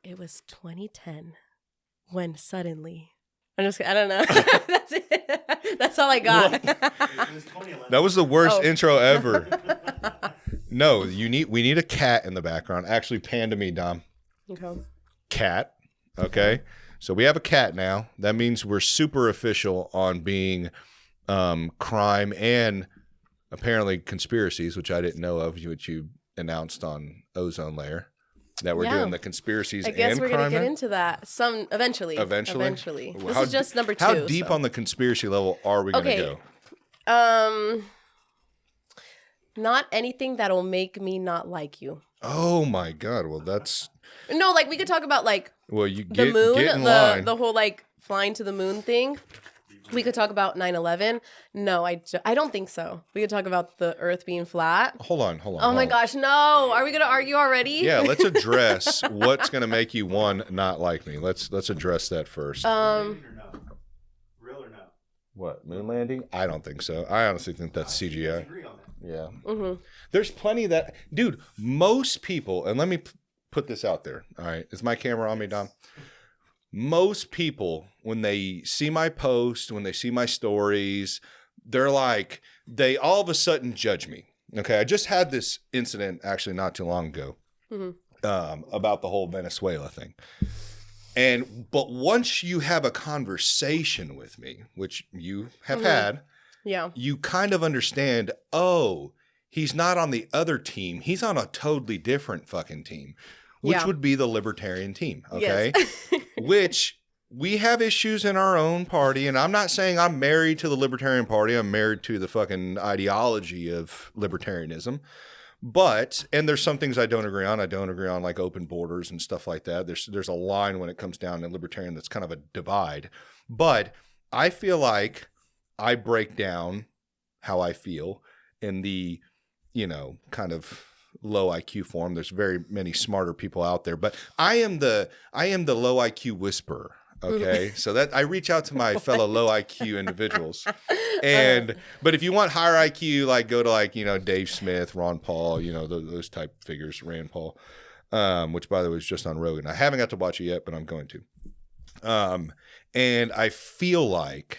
It was 2010 when suddenly. I don't know. That's it. That's all I got. That was the worst intro ever. No, we need a cat in the background. Actually, pan to me, Dom. Okay. Cat. Okay. So we have a cat now. That means we're super official on being crime and apparently conspiracies, which I didn't know of, which you announced on Ozone Layer. That we're doing the conspiracies and crime. I guess we're going to get into that eventually. Eventually? This is just number 2. How deep on the conspiracy level are we going to go? Not anything that'll make me not like you. Oh my God. Well, that's... No, like we could talk about like the moon, the whole like flying to the moon thing. We could talk about 9/11. No, I don't think so. We could talk about the Earth being flat. Hold on. Oh my gosh, no! Are we gonna argue already? Yeah, let's address what's gonna make you not like me. Let's address that first. Real or no? What, moon landing? I don't think so. I honestly think that's CGI. Agree on that. Yeah. Mm-hmm. There's plenty that, dude. Most people, and let me put this out there. All right, is my camera on me, Dom? Most people, when they see my post, when they see my stories, they're like, they all of a sudden judge me. Okay, I just had this incident actually not too long ago about the whole Venezuela thing. But once you have a conversation with me, which you have had, you kind of understand, oh, he's not on the other team. He's on a totally different fucking team. Which would be the libertarian team, okay? Yes. Which we have issues in our own party, and I'm not saying I'm married to the libertarian party. I'm married to the fucking ideology of libertarianism. And there's some things I don't agree on. I don't agree on like open borders and stuff like that. There's a line when it comes down to libertarian that's kind of a divide. But I feel like I break down how I feel in the, kind of low IQ form. There's very many smarter people out there, but I am the low IQ whisperer. Okay. So that I reach out to my fellow low IQ individuals. But if you want higher IQ, like go to like, Dave Smith, Ron Paul, those type figures, Rand Paul, which by the way is just on Rogan. I haven't got to watch it yet, but I'm going to. And I feel like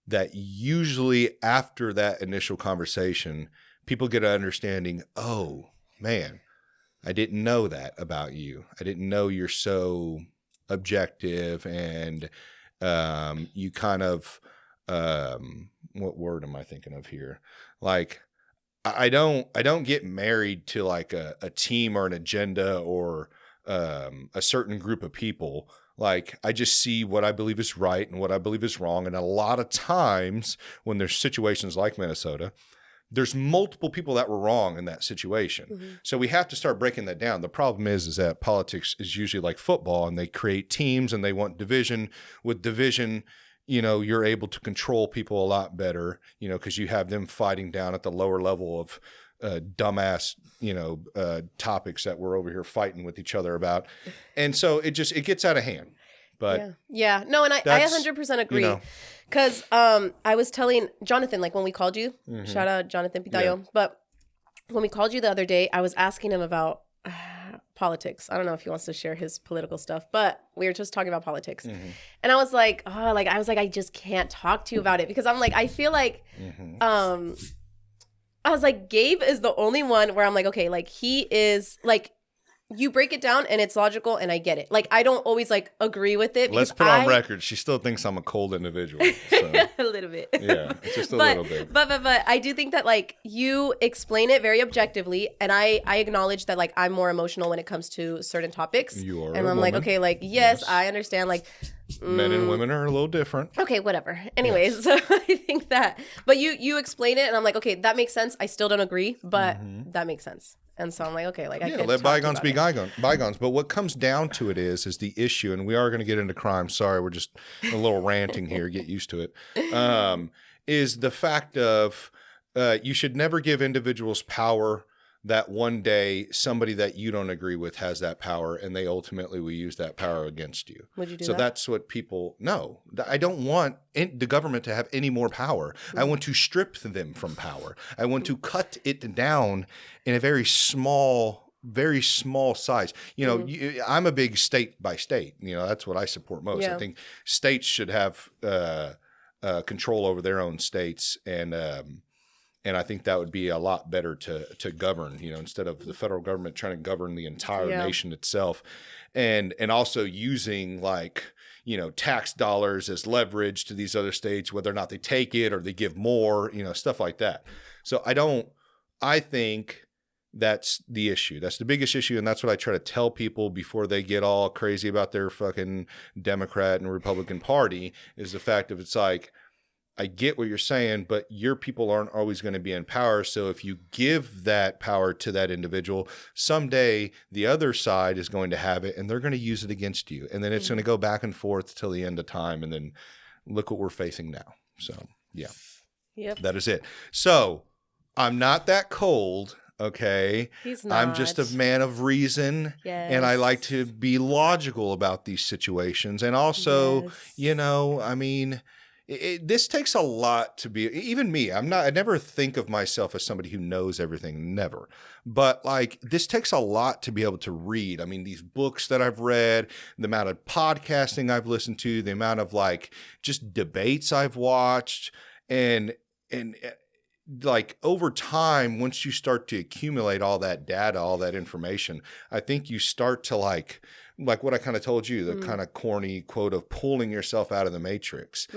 that usually after that initial conversation, people get an understanding, oh, man, I didn't know that about you. I didn't know you're so objective and you kind of, what word am I thinking of here? Like, I don't get married to like a team or an agenda or a certain group of people. Like, I just see what I believe is right and what I believe is wrong. And a lot of times when there's situations like Minnesota, there's multiple people that were wrong in that situation. Mm-hmm. So we have to start breaking that down. The problem is that politics is usually like football and they create teams and they want division. With division, you're able to control people a lot better, because you have them fighting down at the lower level of dumbass, topics that we're over here fighting with each other about. And so it gets out of hand. But yeah. No, and I 100% agree. Because I was telling Jonathan, like when we called you, shout out Jonathan Pitayo, but when we called you the other day, I was asking him about politics. I don't know if he wants to share his political stuff, but we were just talking about politics. Mm-hmm. And I was like, I just can't talk to you about it because I'm like, I feel like, I was like, Gabe is the only one where I'm like, okay, like he is like, you break it down and it's logical and I get it. Like, I don't always like agree with it. Let's put on record. She still thinks I'm a cold individual. So. A little bit. Yeah, it's just a little bit. But I do think that like you explain it very objectively. And I acknowledge that like I'm more emotional when it comes to certain topics. You are. And I'm like, okay, like, yes, I understand. Like, men and women are a little different. Okay, whatever. Anyways, so I think that, but you explain it and I'm like, okay, that makes sense. I still don't agree, but that makes sense. And so I'm like, okay, like I can let bygones be bygones. But what comes down to it is the issue, and we are going to get into crime. Sorry, we're just a little ranting here. Get used to it. Is the fact of you should never give individuals power that one day somebody that you don't agree with has that power and they ultimately will use that power against you. Would you do that? So that's what people know. I don't want the government to have any more power. I want to strip them from power. I want to cut it down in a very small very small size. You know, I'm a big state by state. You know, that's what I support most. I think states should have control over their own states, and I think that would be a lot better to govern. You know, instead of the federal government trying to govern the entire nation itself, and also using like, you know, tax dollars as leverage to these other states, whether or not they take it or they give more, you know, stuff like that. So I think that's the issue. That's the biggest issue. And that's what I try to tell people before they get all crazy about their fucking Democrat and Republican party, is the fact of it's like, I get what you're saying, but your people aren't always going to be in power. So if you give that power to that individual, someday the other side is going to have it and they're going to use it against you. And then it's going to go back and forth till the end of time. And then look what we're facing now. So yeah, that is it. So I'm not that cold. Okay. He's not. I'm just a man of reason. Yes. And I like to be logical about these situations. And also, you know, I mean, this takes a lot to be, even me, I never think of myself as somebody who knows everything, never. But like, this takes a lot to be able to read. I mean, these books that I've read, the amount of podcasting I've listened to, the amount of like just debates I've watched, and like over time, once you start to accumulate all that data, all that information, I think you start to like what I kind of told you, the kind of corny quote of pulling yourself out of the matrix.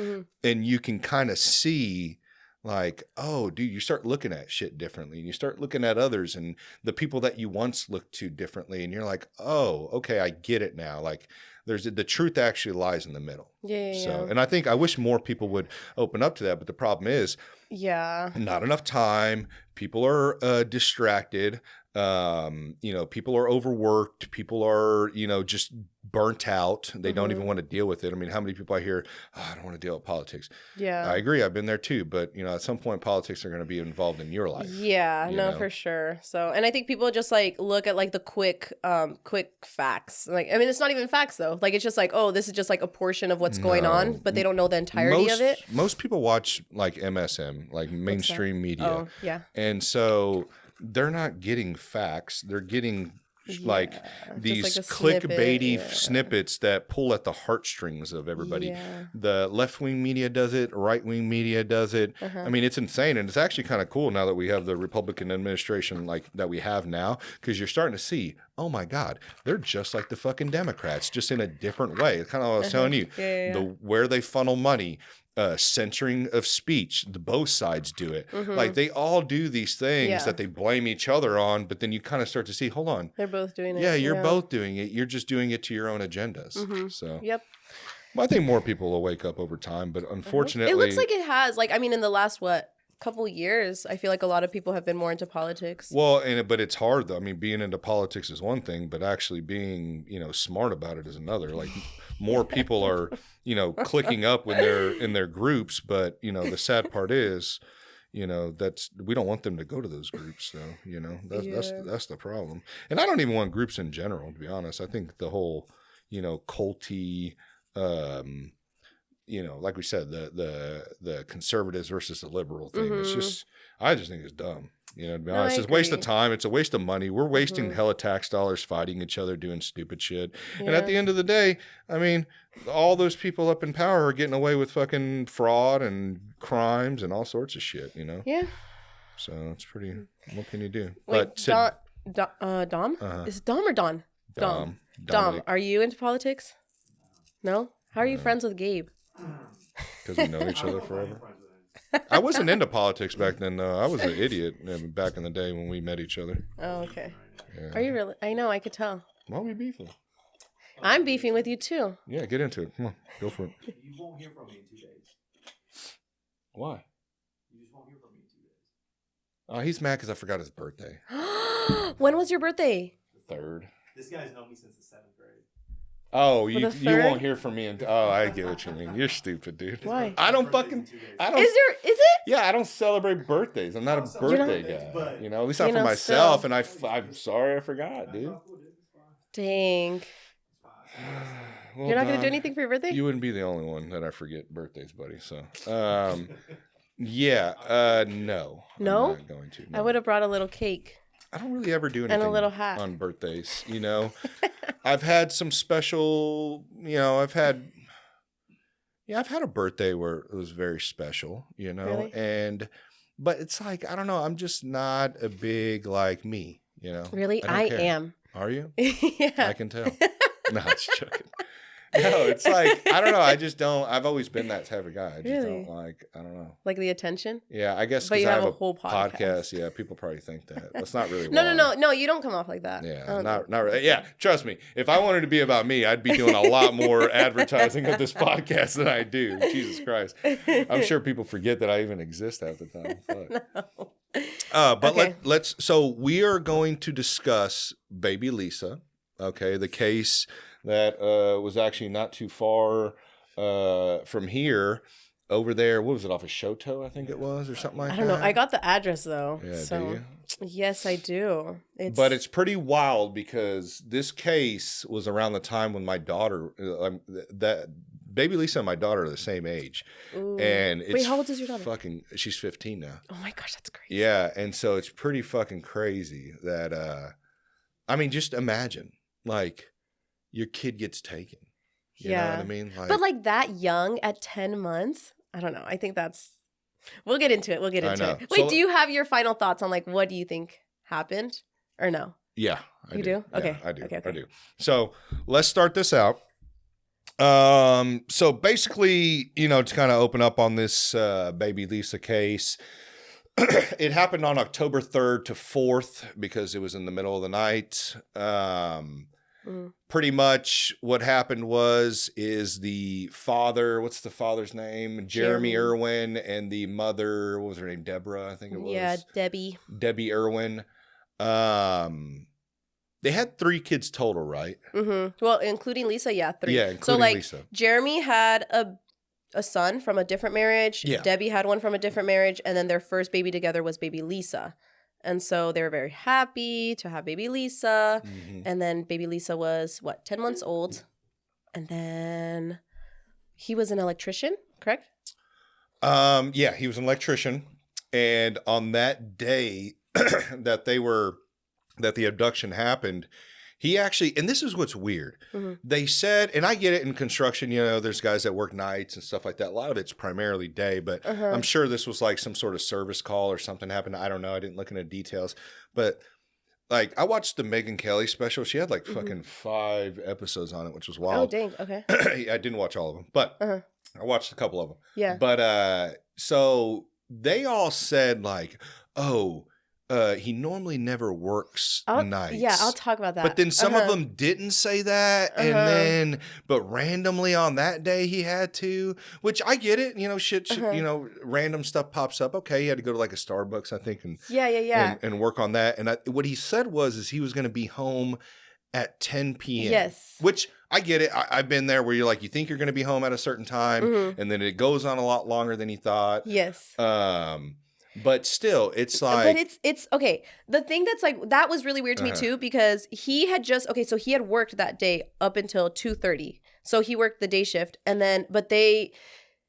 And you can kind of see like, oh, dude, you start looking at shit differently, and you start looking at others and the people that you once looked to differently. And you're like, oh, okay, I get it now. Like the truth actually lies in the middle. So, and I wish more people would open up to that. But the problem is, not enough time. People are distracted. You know, people are overworked. People are, you know, just burnt out. They don't even want to deal with it. I mean, how many people I hear, oh, I don't want to deal with politics. I agree. I've been there too. But, you know, at some point, politics are going to be involved in your life. For sure. So, and I think people just like look at like the quick facts. Like, I mean, it's not even facts though. Like, it's just like, oh, this is just like a portion of what's going on, but they don't know the entirety of it. Most people watch like MSM, like mainstream media. Oh, yeah. And so they're not getting facts. They're getting like these like clickbaity snippets that pull at the heartstrings of everybody. The left-wing media does it. Right-wing media does it. I mean, it's insane. And it's actually kind of cool now that we have the Republican administration like that we have now, because you're starting to see, oh my God, they're just like the fucking Democrats, just in a different way. It's kind of what I was telling you. Where they funnel money, censoring of speech, both sides do it. Like they all do these things that they blame each other on, but then you kind of start to see, hold on, they're both doing it. Yeah, you're both doing it. You're just doing it to your own agendas. So well, I think more people will wake up over time, but unfortunately, it looks like it has. Like, I mean, in the last couple years, I feel like a lot of people have been more into politics. Well, but it's hard though. I mean, being into politics is one thing, but actually being, you know, smart about it is another. Like more people are, you know, clicking up when they're in their groups, but you know, the sad part is, you know, we don't want them to go to those groups though. You know, that's the problem. And I don't even want groups in general, to be honest. I think the whole, you know, culty, you know, like we said, the conservatives versus the liberal thing. It's I just think it's dumb. You know, to be honest, it's a waste of time. It's a waste of money. We're wasting hella tax dollars fighting each other, doing stupid shit. And at the end of the day, I mean, all those people up in power are getting away with fucking fraud and crimes and all sorts of shit, you know? Yeah. So it's pretty, what can you do? Wait, Dom? Is it Dom or Don? Dom, are you into politics? No? How are you friends with Gabe? Because we know each other forever. I wasn't into politics back then, though. I was an idiot back in the day when we met each other. Oh, okay. Yeah. Are you really? I know, I could tell. Why are we beefing? I'm beefing with you, too. Yeah, get into it. Come on, go for it. You won't hear from me in 2 days. Why? You just won't hear from me in 2 days. He's mad because I forgot his birthday. When was your birthday? The 3rd. This guy's known me since the 7th grade. Oh, you won't hear from me I get what you mean. You're stupid, dude. Why? I don't. Is it? Yeah, I don't celebrate birthdays. I'm not a birthday guy. You know, at least not for myself. Still. And I'm sorry I forgot, dude. Dang. Well, you're not going to do anything for your birthday? You wouldn't be the only one that I forget birthdays, buddy. So, no. No? I'm not going to. No. I would have brought a little cake. I don't really ever do anything And a little hat. on birthdays, you know. I've had some special, you know, I've had a birthday where it was very special, you know. Really? But it's like, I don't know, I'm just not a big like me, you know. Really? I am. Are you? Yeah. I can tell. No, it's joking. No, it's like, I don't know. I just don't. I've always been that type of guy. I just don't like, I don't know. Like the attention? Yeah, I guess but because you I have have a whole podcast. Yeah, people probably think that. That's not really No, you don't come off like that. Yeah, not really. Yeah, trust me. If I wanted to be about me, I'd be doing a lot more advertising of this podcast than I do. Jesus Christ. I'm sure people forget that I even exist half the time. No. But Okay. so we are going to discuss Baby Lisa, okay, the case that was actually not too far from here, over there. What was it, off of Shoto, I think it was, or something like that? I don't know. I got the address though. Yeah, so. do you? Yes, I do. But it's pretty wild because this case was around the time when my daughter, that Baby Lisa and my daughter are the same age. Ooh. And it's Wait, how old is your daughter? She's 15 now. Oh my gosh, that's crazy. Yeah, and so it's pretty fucking crazy that, I mean, just imagine, like, your kid gets taken. You know what I mean? Like, but like that young at 10 months? I don't know. I think that's... We'll get into it. Wait, So, do you have your final thoughts on like what do you think happened or no? Yeah. I do? Okay. Yeah, I do. Okay. I do. So let's start this out. So basically, you know, to kind of open up on this Baby Lisa case, it happened on October 3rd to 4th because it was in the middle of the night. Pretty much what happened is the father, what's the father's name? Jeremy Irwin, and the mother, what was her name? Deborah, I think it was. Yeah, Debbie Irwin. They had 3 kids total, right? Mm-hmm. Well, including Lisa, 3. Yeah, including so like Lisa. Jeremy had a son from a different marriage. Yeah. Debbie had one from a different marriage, and then their first baby together was baby Lisa. And so they were very happy to have baby Lisa. Mm-hmm. And then baby Lisa was, 10 months old. And then he was an electrician, correct? Yeah, he was an electrician. And on that day that the abduction happened, he actually, and this is what's weird. Mm-hmm. They said, and I get it in construction, you know, there's guys that work nights and stuff like that. A lot of it's primarily day, but I'm sure this was like some sort of service call or something happened. I don't know. I didn't look into details, but like I watched the Megyn Kelly special. She had like fucking 5 episodes on it, which was wild. Oh, dang. Okay. I didn't watch all of them, but I watched a couple of them. Yeah. But so they all said like, oh, he normally never works nights. Yeah, I'll talk about that. But then some of them didn't say that, and but randomly on that day he had to, which I get it. You know, shit, you know, random stuff pops up. Okay, he had to go to like a Starbucks, I think, and and work on that. And what he said was he was going to be home at 10 p.m. Yes. Which I get it. I've been there where you're like, you think you're going to be home at a certain time, and then it goes on a lot longer than you thought. Yes. But still, it's like... But it's okay. The thing that's like, that was really weird to me too, because he had just, so he had worked that day up until 2:30. So he worked the day shift, and then,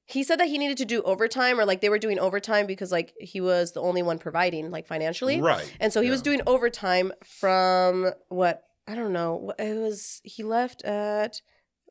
he said that he needed to do overtime, or like they were doing overtime because like he was the only one providing like financially. Right. And so he was doing overtime from I don't know. It was, he left at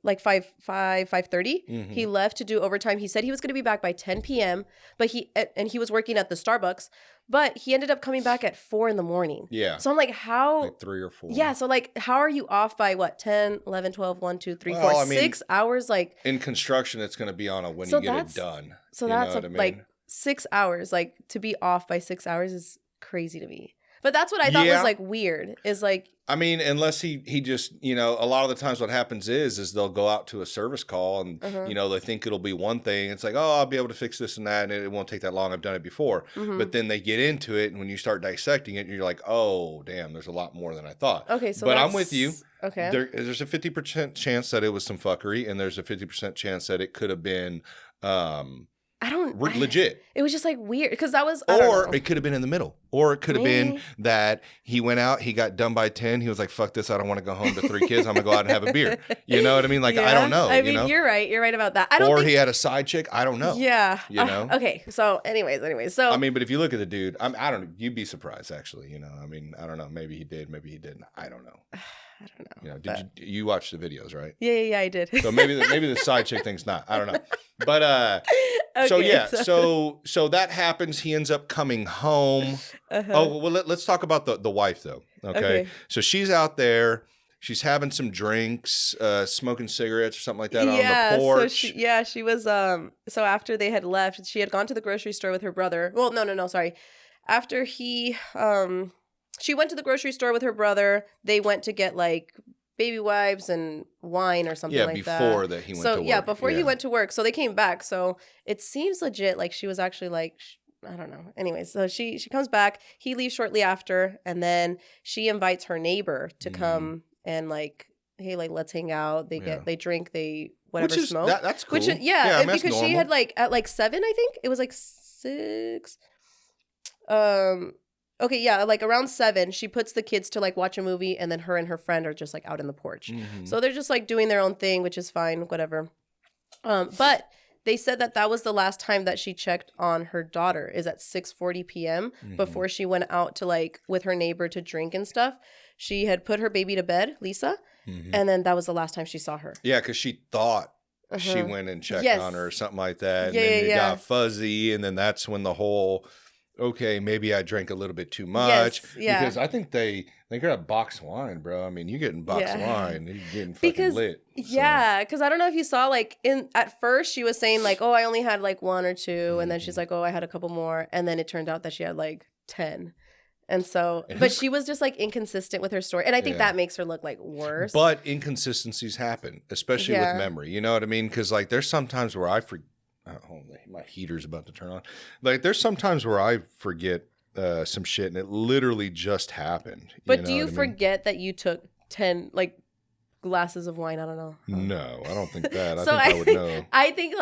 like 5:30. Mm-hmm. He left to do overtime. He said he was going to be back by 10 p.m. But he was working at the Starbucks. But he ended up coming back at 4 a.m. Yeah. So I'm like, how? Like 3 or 4. Yeah. So like, how are you off by 10, 11, 12, 1, 2, 3, 4, I mean, 6 hours? Like in construction, it's going to be on when you get it done. So that's like 6 hours. Like to be off by 6 hours is crazy to me. But that's what I thought was like weird. Is like, I mean, unless he just, you know, a lot of the times what happens is they'll go out to a service call and, you know, they think it'll be one thing. It's like, oh, I'll be able to fix this and that, and it won't take that long. I've done it before. But then they get into it, and when you start dissecting it, you're like, oh, damn, there's a lot more than I thought. Okay, so but I'm with you. Okay. There's a 50% chance that it was some fuckery, and there's a 50% chance that it could have been Legit. It was just like weird because that was. Or it could have been in the middle. Or it could have been that he went out, he got done by 10. He was like, fuck this. I don't want to go home to 3 kids. I'm going to go out and have a beer. You know what I mean? Like, I don't know. I mean, you're right. You're right about that. He had a side chick. I don't know. Yeah. You know? Okay. So anyways. So. I mean, but if you look at the dude, I don't know. You'd be surprised, actually. You know, I mean, I don't know. Maybe he did. Maybe he didn't. I don't know. I don't know. You know, you watch the videos, right? Yeah, I did. So maybe the side chick thing's not. I don't know. But okay, so that happens. He ends up coming home. Oh, well, let's talk about the wife though. Okay. So she's out there. She's having some drinks, smoking cigarettes or something like that on the porch. So she was. So after they had left, she had gone to the grocery store with her brother. Well, no, sorry. After she went to the grocery store with her brother. They went to get like baby wipes and wine or something like that. Yeah, before that he went to work. Before he went to work. So they came back. So it seems legit like she was actually like, I don't know. Anyways, so she comes back. He leaves shortly after. And then she invites her neighbor to come and like, hey, like, let's hang out. They drink, they whatever smoke. That's cool. Because she had like, at like 7, I think. It was like 6. Okay, yeah, like around 7, she puts the kids to like watch a movie, and then her and her friend are just like out in the porch. Mm-hmm. So they're just like doing their own thing, which is fine, whatever. But they said that was the last time that she checked on her daughter is at 6:40 p.m. Before she went out to like with her neighbor to drink and stuff. She had put her baby to bed, Lisa, and then that was the last time she saw her. Yeah, because she thought she went and checked on her or something like that. And then it got fuzzy, and then that's when the whole... Okay, maybe I drank a little bit too much. Because I think they got box wine, bro. I mean, you're getting box wine. You're getting fucking lit. So. Yeah, because I don't know if you saw, like, at first she was saying, like, oh, I only had, like, 1 or 2. And then she's like, oh, I had a couple more. And then it turned out that she had, like, 10. And so, but she was just, like, inconsistent with her story. And I think that makes her look, like, worse. But inconsistencies happen, especially with memory. You know what I mean? Because, like, there's sometimes where I forget. My heater's about to turn on. Like, there's some times where I forget some shit, and it literally just happened. But do you forget that you took 10 like glasses of wine? I don't know. No, I don't think that. I think I would know. I think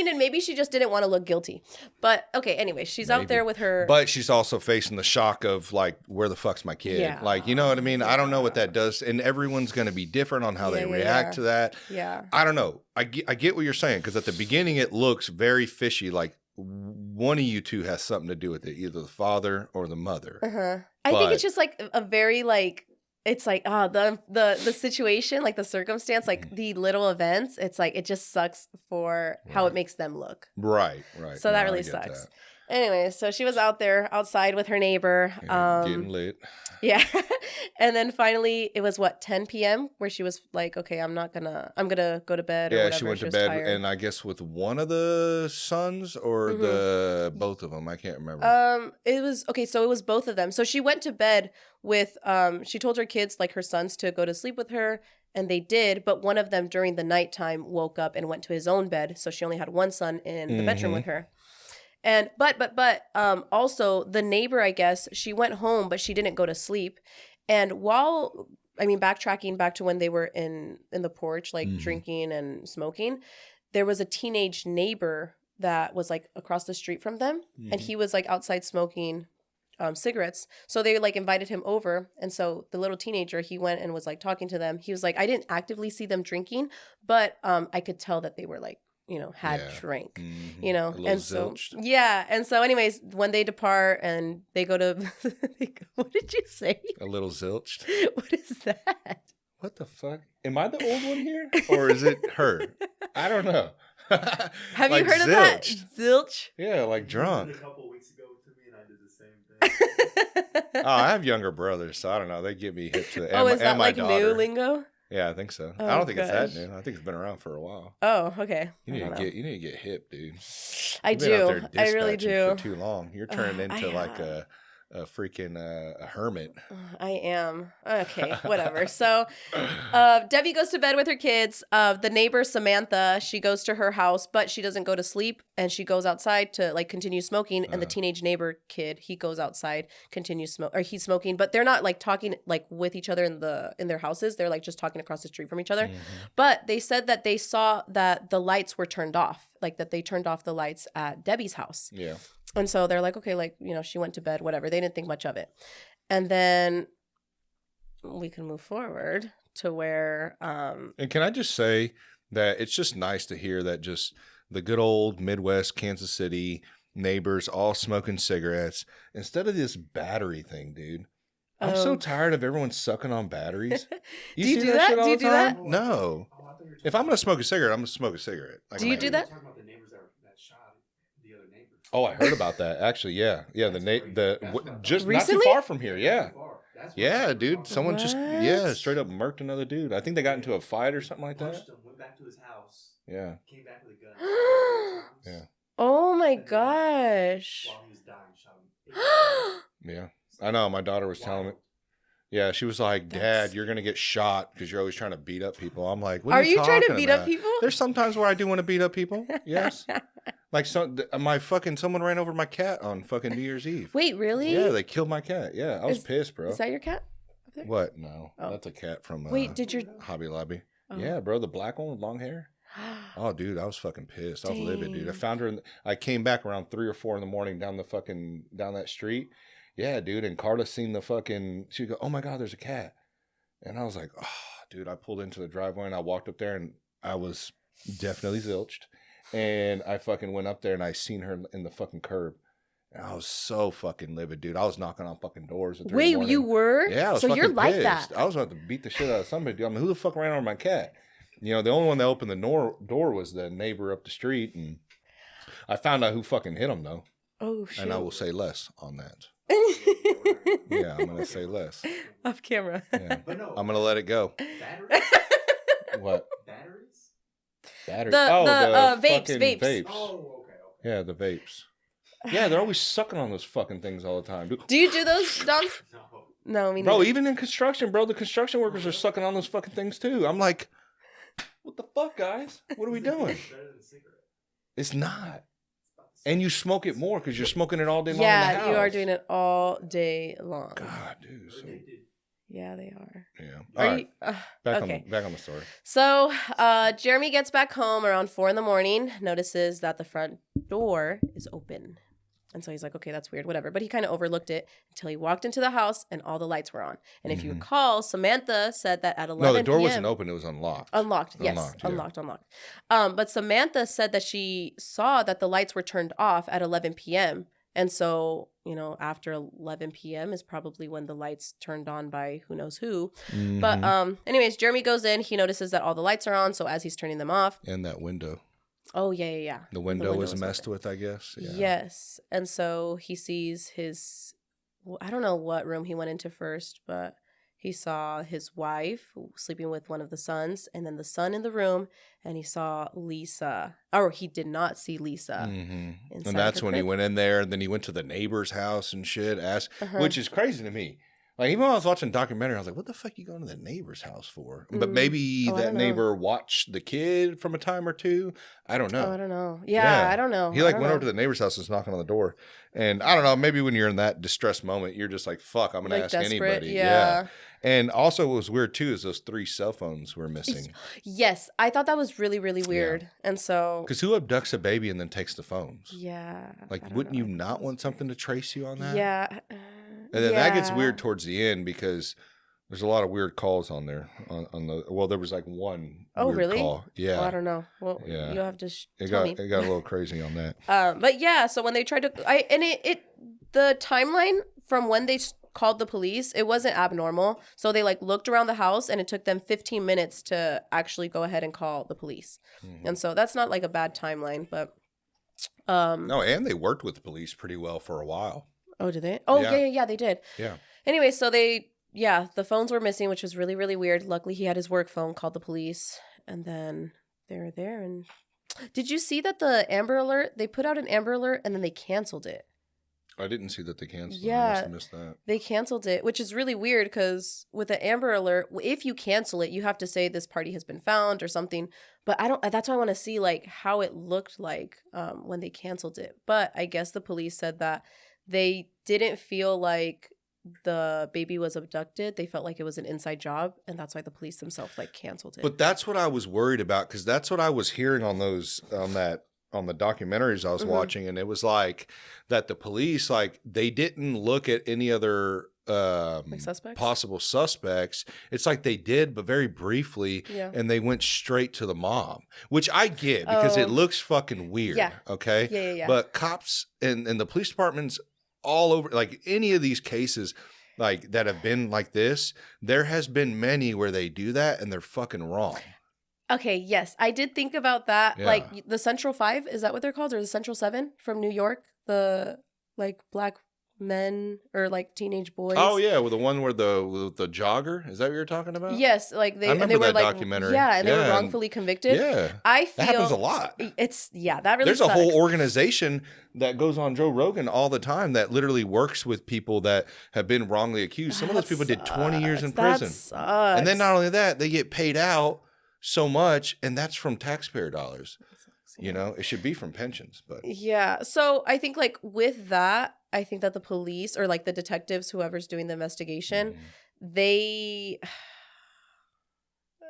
and maybe she just didn't want to look guilty. But okay, anyway, she's out there with her. But she's also facing the shock of like, where the fuck's my kid? Yeah. Like, you know what I mean? I don't know what that does, and everyone's going to be different on how they react to that. Yeah. I don't know. I get what you're saying, because at the beginning it looks very fishy, like one of you two has something to do with it, either the father or the mother. I think it's just like a very like. It's like, the situation, like the circumstance, like the little events, it's like, it just sucks for how it makes them look. Right. So that really sucks. Anyway, so she was out there outside with her neighbor. Getting lit. Yeah. And then finally, it was 10 p.m. where she was like, okay, I'm going to go to bed or whatever. Yeah, she went to bed, tired. And I guess with one of the sons or both of them. I can't remember. It was both of them. So she went to bed with, she told her kids, like her sons, to go to sleep with her. And they did, but one of them during the nighttime woke up and went to his own bed. So she only had one son in the bedroom with her. And but also the neighbor, I guess, she went home, but she didn't go to sleep. And backtracking back to when they were in the porch, like drinking and smoking, there was a teenage neighbor that was like across the street from them, and he was like outside smoking cigarettes. So they like invited him over, and so the little teenager, he went and was like talking to them. He was like, I didn't actively see them drinking, but I could tell that they were like, had drank, and so, zilched. And so anyways, when they depart and they go to, what did you say? A little zilched. What is that? What the fuck? Am I the old one here? Or is it her? I don't know. Have you heard of that? Zilch? Yeah, like drunk. A couple weeks ago to me, and I did the same thing. I have younger brothers, so I don't know. They get me hip to is that like new lingo? Yeah, I think so. I don't think it's that new. I think it's been around for a while. Oh, okay. You need to get hip, dude. I do. I really do. For too long. You're turning into like a freaking a hermit. I am. Okay, whatever. So Debbie goes to bed with her kids. The neighbor, Samantha, she goes to her house, but she doesn't go to sleep, and she goes outside to like continue smoking. And the teenage neighbor kid, he goes outside, he's smoking, but they're not like talking like with each other in their houses. They're like just talking across the street from each other. But they said that they saw that the lights were turned off like that they turned off the lights at Debbie's house. Yeah. And so they're like, okay, like, you know, she went to bed, whatever. They didn't think much of it. And then we can move forward to where and can I just say that it's just nice to hear that just the good old Midwest Kansas City neighbors all smoking cigarettes instead of this battery thing, dude. I'm so tired of everyone sucking on batteries. Do you do that? Shit all Do you the do time? that? No. If I'm gonna smoke a cigarette, I'm gonna smoke a cigarette. Like, Do you do that? Talking about the neighbors that shot the other neighbors. Oh, I heard about that. Actually, yeah. Just Recently? not too far from here. Yeah. That's Yeah, dude. Someone just What? straight up murked another dude. I think they got into a fight or something like that. Punched him, went back to his house, Yeah. came back with a gun. Yeah. Oh my gosh. While he was dying, shot him. Yeah. I know. My daughter was telling me. Yeah, she was like, "Dad, That's- you're gonna get shot because you're always trying to beat up people." I'm like, "What Are you trying to talking beat up about?" people? There's sometimes where I do want to beat up people. Yes, like someone ran over my cat on fucking New Year's Eve. Wait, really? Yeah, they killed my cat. Yeah, I was Is- pissed, bro. Is that your cat? Up there? What? No, Oh. that's a cat from Wait, did your... Hobby Lobby. Oh. Yeah, bro, the black one with long hair. Oh, dude, I was fucking pissed. I was livid, dude. I Dang. found her. I came back around 3 or 4 in the morning down that street. Yeah, dude. And Carla seen the fucking. She'd go, "Oh my god, there's a cat," and I was like, "Oh, dude." I pulled into the driveway and I walked up there and I was definitely zilched, and I fucking went up there and I seen her in the fucking curb, and I was so fucking livid, dude. I was knocking on fucking doors at 3 in the Wait, morning. you were? Yeah, I was so fucking you're like pissed. that. I was about to beat the shit out of somebody, dude. I mean, who the fuck ran over my cat? You know, the only one that opened the door was the neighbor up the street, and I found out who fucking hit him, though. Oh, shit. And I will say less on that. Yeah, I'm going to say less. Off camera. Yeah. But no, I'm going to let it go. batteries? What? Batteries? Battery? The vapes, fucking vapes. Oh, okay. Yeah, the vapes. Yeah, they're always sucking on those fucking things all the time, dude. Do you do those, Dom? No. No, me Bro, neither. even in construction, bro, the construction workers are sucking on those fucking things too. I'm like, what the fuck, guys? What are we doing? It's better than a cigarette. It's not. And you smoke it more because you're smoking it all day long. in Yeah, the house. you are doing it all day long. God, dude. So, Yeah, they are. yeah. Are All right. you, Back on the story. So Jeremy gets back home around 4 a.m, notices that the front door is open. And so he's like, okay, that's weird, whatever. But he kind of overlooked it until he walked into the house and all the lights were on. And if you recall, Samantha said that at 11 No, the door p.m. wasn't open. It was unlocked. Unlocked, yes. Unlocked, yeah. Unlocked. But Samantha said that she saw that the lights were turned off at 11 p.m. And so, you know, after 11 p.m. is probably when the lights turned on by who knows who. Mhm. But anyways, Jeremy goes in. He notices that all the lights are on. So as he's turning them off. And that window. Oh, yeah. The window was was messed open. with, I guess. Yeah. Yes. And so he sees his, well, I don't know what room he went into first, but he saw his wife sleeping with one of the sons and then the son in the room. And he saw Lisa. Or he did not see Lisa. Mm-hmm. inside And that's her when he crib. went in there. And then he went to the neighbor's house and shit, Uh-huh. which is crazy to me. Like, even when I was watching the documentary, I was like, what the fuck you going to the neighbor's house for? But maybe Oh, I that don't know. neighbor watched the kid from a time or two. I don't know. Oh, I don't know. Yeah, I don't know. He like went over to the neighbor's house and was knocking on the door. And I don't know, maybe when you're in that distressed moment, you're just like, fuck, I'm going to Like ask desperate, anybody. yeah. And also what was weird too is those 3 cell phones were missing. Yes, I thought that was really, really weird. And so, Because who abducts a baby and then takes the phones? yeah. Like, I don't wouldn't know. you not want something to trace you on that? Yeah. And then that gets yeah. weird towards the end because there's a lot of weird calls on there. On the well, there was like one. Oh, weird really? call. Yeah. Well, I don't know. Well, Yeah. you'll have to It tell got me. it got a little crazy on that. But yeah, so when they tried to, the timeline from when they called the police, it wasn't abnormal. So they like looked around the house and it took them 15 minutes to actually go ahead and call the police. Mhm. And so that's not like a bad timeline, but No, and they worked with the police pretty well for a while. oh, did they? Oh, Yeah. yeah, they did. Yeah. Anyway, so the phones were missing, which was really, really weird. Luckily, he had his work phone, called the police, and then they were there. And did you see that the Amber Alert, they put out an Amber Alert and then they canceled it? I didn't see that they canceled. Yeah. I must have missed that. They canceled it, which is really weird because with the Amber Alert, if you cancel it, you have to say this party has been found or something. But that's why I want to see like how it looked like when they canceled it. But I guess the police said that they didn't feel like the baby was abducted. They felt like it was an inside job, and that's why the police themselves like canceled it. But that's what I was worried about because that's what I was hearing on that on the documentaries I was watching, and it was like that the police, like, they didn't look at any other like suspects? possible suspects. It's like they did, but very briefly, and they went straight to the mom, which I get because it looks fucking weird. Yeah. Okay. Yeah. But cops and the police departments all over, like any of these cases, like that have been like this, there has been many where they do that and they're fucking wrong. Okay, yes. I did think about that. Yeah. Like the Central 5, is that what they're called? Or the Central 7 from New York? The like black men or like teenage boys. Oh yeah, with the one where the jogger, is that what you're talking about? Yes, like I remember they were that like documentary. Yeah, and they were wrongfully convicted. Yeah. I feel That happens a lot. That really There's sucks. a whole organization that goes on Joe Rogan all the time that literally works with people that have been wrongly accused. Some of those people did 20 years in prison. That sucks. And then not only that, they get paid out so much, and that's from taxpayer dollars. You know, it should be from pensions, but yeah. So I think like with that, I think that the police or like the detectives, whoever's doing the investigation, they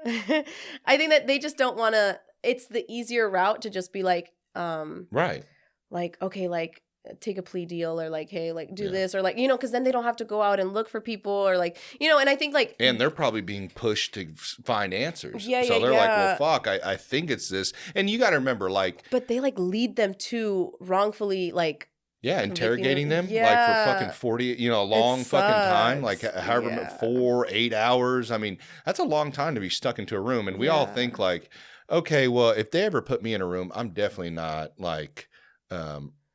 I think that they just don't want to, it's the easier route to just be like right. Like, okay, like take a plea deal or like, hey, like do this or like, you know, because then they don't have to go out and look for people or like, you know, and I think like. And they're probably being pushed to find answers. Yeah, so they're like, well, fuck, I think it's this. And you got to remember, like. But they like lead them to wrongfully like. Yeah, interrogating them like for fucking 40, you know, a long fucking time, like however 4, 8 hours. I mean, that's a long time to be stuck into a room. And we all think like, okay, well, if they ever put me in a room, I'm definitely not like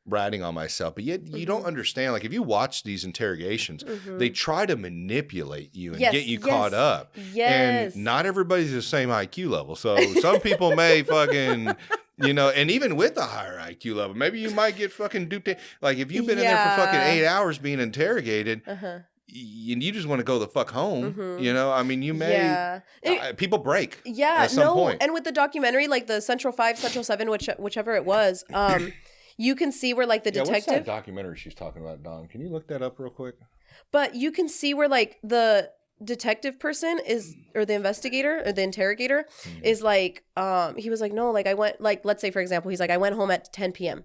ratting on myself. But yet you don't understand, like if you watch these interrogations, they try to manipulate you and get you caught up. Yes. And not everybody's the same IQ level. So some people may fucking... You know, and even with a higher IQ level, maybe you might get fucking duped. Like if you've been in there for fucking 8 hours being interrogated, and you just want to go the fuck home, you know, I mean, you may, people break at some point. And with the documentary, like the Central 5, Central 7, whichever it was, you can see where like the detective. What's that documentary she's talking about, Don? Can you look that up real quick? But you can see where like the detective person is, or the investigator or the interrogator is like, he was like, no, like I went, like, let's say for example, he's like, I went home at 10 p.m.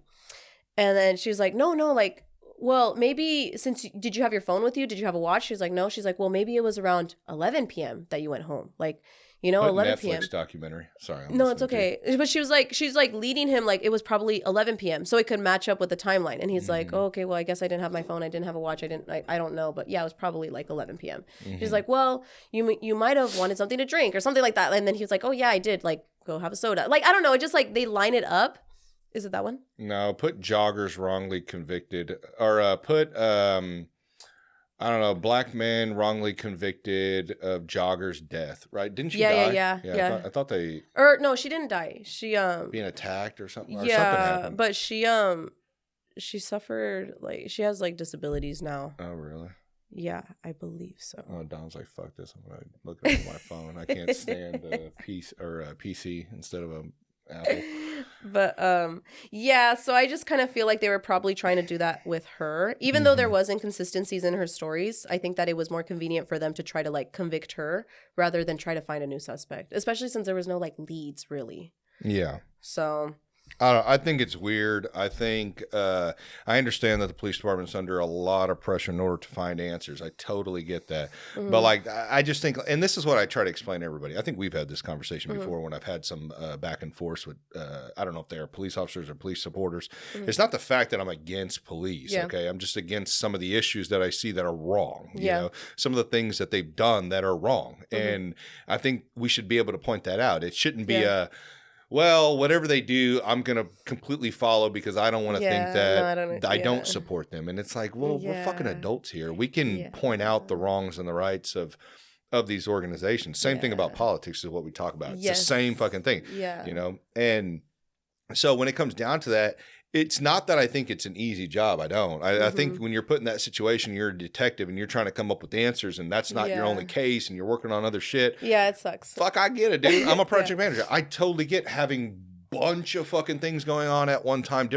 And then she was like, no, like, well, maybe did you have your phone with you? Did you have a watch? She's like, no. She's like, well, maybe it was around 11 p.m. that you went home. Like, you know, 11 p.m. Netflix documentary. Sorry. No, it's okay. But she's like leading him like it was probably 11 p.m. so it could match up with the timeline. And he's like, oh, okay, well, I guess I didn't have my phone. I didn't have a watch. I don't know. But yeah, it was probably like 11 p.m. She's like, well, you might have wanted something to drink or something like that. And then he was like, oh, yeah, I did. Like, go have a soda. Like, I don't know. It just like they line it up. Is it that one? No, put joggers wrongly convicted or put I don't know, black man wrongly convicted of jogger's death, right? Didn't she die? Yeah. I thought they... Or no, she didn't die. She being attacked or something. Or yeah, something happened. But she suffered like she has like disabilities now. Oh really? Yeah, I believe so. Oh, Don's like, fuck this. I'm gonna look it up on my phone. I can't stand PC instead of a Apple. But yeah, so I just kind of feel like they were probably trying to do that with her, even though there was inconsistencies in her stories. I think that it was more convenient for them to try to like convict her rather than try to find a new suspect, especially since there was no like leads really. Yeah. So I don't know. I think it's weird. I think I understand that the police department's under a lot of pressure in order to find answers. I totally get that. But like, I just think, and this is what I try to explain to everybody. I think we've had this conversation before when I've had some back and forth with, I don't know if they are police officers or police supporters. It's not the fact that I'm against police. Okay. I'm just against some of the issues that I see that are wrong. You know, some of the things that they've done that are wrong. And I think we should be able to point that out. It shouldn't be well, whatever they do, I'm going to completely follow because I don't want to think that I don't support them. And it's like, well, we're fucking adults here. We can point out the wrongs and the rights of these organizations. Same thing about politics is what we talk about. It's the same fucking thing, you know? And so when it comes down to that, it's not that I think it's an easy job. I don't. I think when you're put in that situation, you're a detective and you're trying to come up with answers and that's not your only case and you're working on other shit. Yeah, it sucks. Fuck, I get it, dude. I'm a project manager. I totally get having bunch of fucking things going on at one time,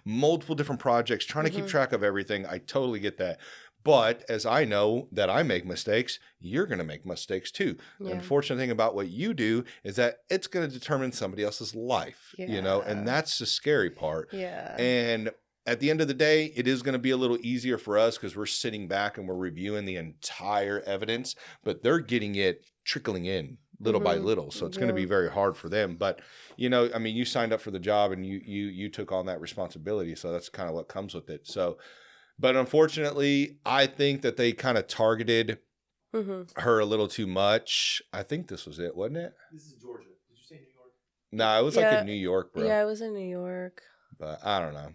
multiple different projects, trying to keep track of everything. I totally get that. But as I know that I make mistakes, you're going to make mistakes too. The Yeah. unfortunate thing about what you do is that it's going to determine somebody else's life, you know, and that's the scary part. Yeah. And at the end of the day, it is going to be a little easier for us because we're sitting back and we're reviewing the entire evidence, but they're getting it trickling in little by little. So it's going to be very hard for them. But, you know, I mean, you signed up for the job and you took on that responsibility. So that's kind of what comes with it. So, but unfortunately, I think that they kind of targeted her a little too much. I think this was it, wasn't it? This is Georgia. Did you say New York? No, it was like in New York, bro. Yeah, it was in New York. But I don't know.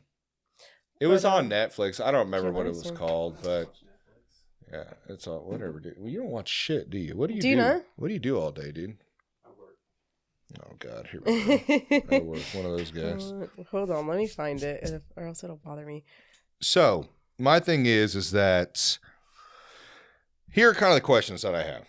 It was on Netflix. I don't remember what it was called, but yeah, it's all whatever, dude. Well, you don't watch shit, do you? What do you do? You not? What do you do all day, dude? I work. Oh God, here we go. I work. One of those guys. Hold on, let me find it, or else it'll bother me. So my thing is that here are kind of the questions that I have.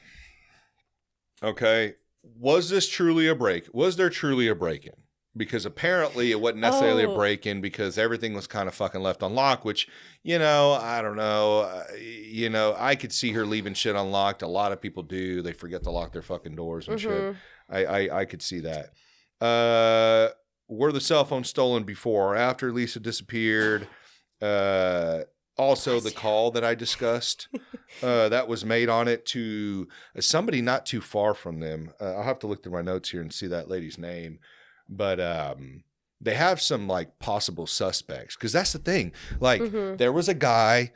Okay, was this truly a break? Was there truly a break-in? Because apparently it wasn't necessarily a break-in because everything was kind of fucking left unlocked, which, you know, I don't know. You know, I could see her leaving shit unlocked. A lot of people do. They forget to lock their fucking doors and shit. I could see that. Were the cell phones stolen before or after Lisa disappeared? Also, the call that I discussed that was made on it to somebody not too far from them. I'll have to look through my notes here and see that lady's name. But they have some like possible suspects because that's the thing. Like there was a guy,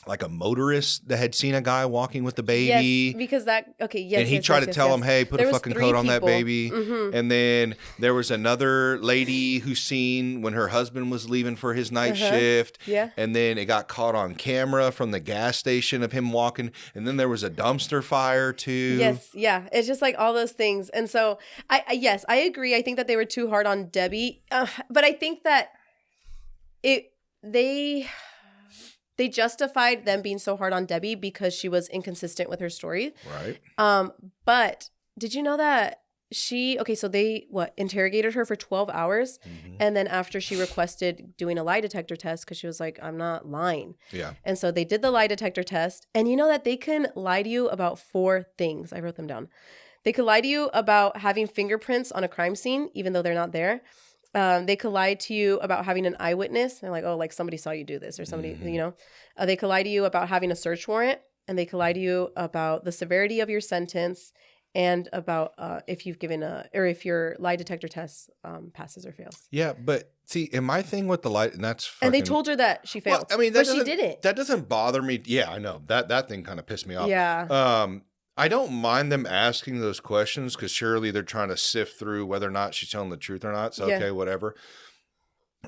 like a motorist that had seen a guy walking with the baby. Yes, because and he tried to tell him, hey, put a fucking coat on that baby. And then there was another lady who seen when her husband was leaving for his night shift. Yeah. And then it got caught on camera from the gas station of him walking. And then there was a dumpster fire too. Yes. Yeah. It's just like all those things. And so yes, I agree. I think that they were too hard on Debbie. But I think that they justified them being so hard on Debbie because she was inconsistent with her story. Right. But did you know that so they interrogated her for 12 hours. And then after she requested doing a lie detector test, because she was like, I'm not lying. Yeah. And so they did the lie detector test. And you know that they can lie to you about 4 things. I wrote them down. They could lie to you about having fingerprints on a crime scene, even though they're not there. They could lie to you about having an eyewitness. They're like, oh, like somebody saw you do this or somebody, you know. They could lie to you about having a search warrant, and they could lie to you about the severity of your sentence and about if if your lie detector test passes or fails. Yeah, but see, and my thing with the lie, and that's fucking, and they told her that she failed. Well, I mean, but she didn't. That doesn't bother me. Yeah, I know that thing kind of pissed me off. Yeah. I don't mind them asking those questions because surely they're trying to sift through whether or not she's telling the truth or not. So, okay, whatever.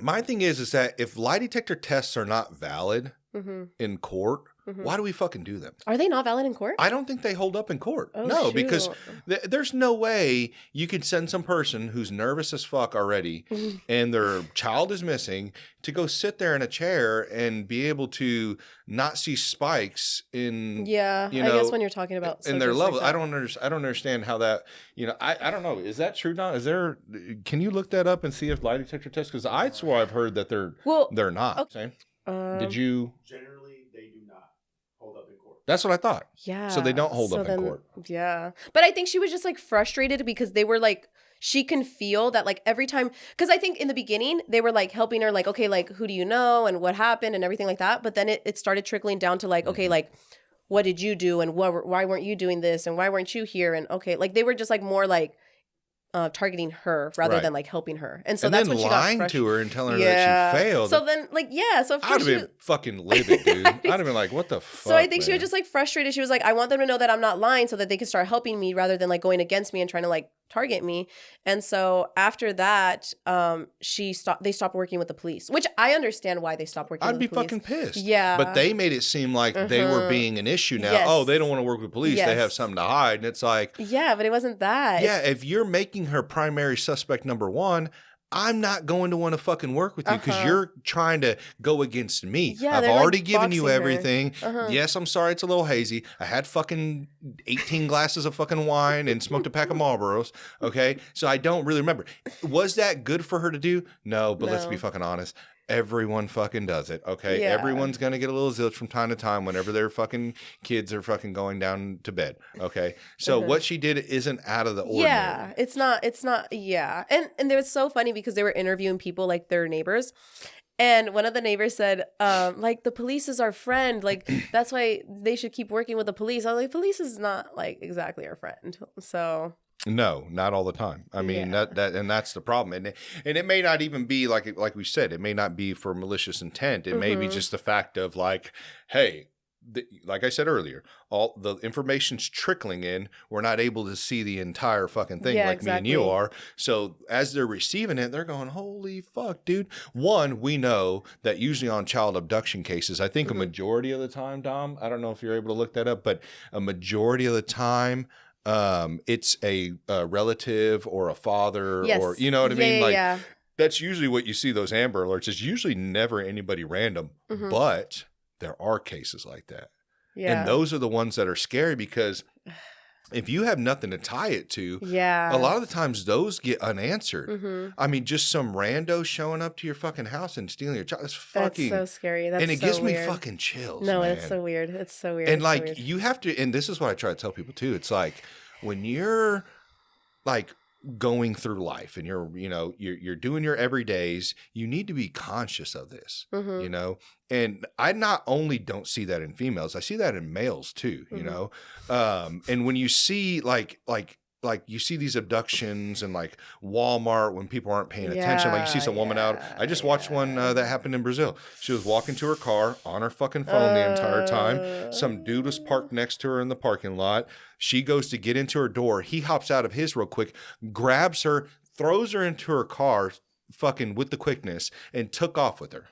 My thing is that if lie detector tests are not valid in court, why do we fucking do them? Are they not valid in court? I don't think they hold up in court. Oh, no, shoot. because there's no way you could send some person who's nervous as fuck already and their child is missing to go sit there in a chair and be able to not see spikes in, I guess when you're talking about in their level. like I don't understand how that, I don't know. Is that true now? Can you look that up and see if lie detector tests? Because I swore I've heard that they're not. Okay. Did you? Generally, they do not hold up in court. That's what I thought. Yeah. So they don't hold up in court. Yeah. But I think she was just like frustrated because they were like, she can feel that like every time, because I think in the beginning they were like helping her like, okay, like who do you know and what happened and everything like that. But then it started trickling down to like, okay, like what did you do and why weren't you doing this and why weren't you here? And okay, like they were just like more like targeting her rather than like helping her. And so that's when she got lying to her and telling her that she failed. So then like, so of course I'd have been fucking livid, dude. I'd have been like, what the fuck? So I think she was just like frustrated. She was like, I want them to know that I'm not lying so that they can start helping me rather than like going against me and trying to like target me. And so after that, they stopped working with the police, which I understand why they stopped working with the police. I'd be fucking pissed. Yeah. But they made it seem like they were being an issue now. Yes. Oh, they don't want to work with police. Yes. They have something to hide. And it's like, yeah, but it wasn't that. Yeah, if you're making her primary suspect number 1, I'm not going to want to fucking work with you because you're trying to go against me. Yeah, I've already like given you everything. Uh-huh. Yes, I'm sorry it's a little hazy. I had fucking 18 glasses of fucking wine and smoked a pack of Marlboros. Okay, so I don't really remember. Was that good for her to do? No, but let's be fucking honest. Everyone fucking does it, okay? Yeah. Everyone's going to get a little zilch from time to time whenever their fucking kids are fucking going down to bed, okay? So what she did isn't out of the ordinary. Yeah, it's not, yeah. And it was so funny because they were interviewing people, like their neighbors. And one of the neighbors said, like, the police is our friend. Like, that's why they should keep working with the police. I was like, police is not, like, exactly our friend. So... No, not all the time. I mean, that and that's the problem. And it may not even be like we said, it may not be for malicious intent. It may be just the fact of like, hey, like I said earlier, all the information's trickling in. We're not able to see the entire fucking thing like me and you are. So as they're receiving it, they're going, holy fuck, dude. One, we know that usually on child abduction cases, I think a majority of the time, Dom, I don't know if you're able to look that up, but a majority of the time, it's a relative or a father or, you know what I mean? Like that's usually what you see those Amber Alerts. It's usually never anybody random, but there are cases like that. Yeah. And those are the ones that are scary because if you have nothing to tie it to, a lot of the times those get unanswered. I mean, just some rando showing up to your fucking house and stealing your child. That's fucking... That's so scary. That's and it so gives weird. Me fucking chills, No, man. it's so weird. It's so weird. And like, you have to... And this is what I try to tell people too. It's like, when you're like going through life and you're doing your everydays, you need to be conscious of this, you know? And I not only don't see that in females, I see that in males too, you know? And when you see like you see these abductions and like Walmart when people aren't paying attention, like you see some woman out. I just watched one that happened in Brazil. She was walking to her car on her fucking phone the entire time. Some dude was parked next to her in the parking lot. She goes to get into her door. He hops out of his real quick, grabs her, throws her into her car fucking with the quickness and took off with her.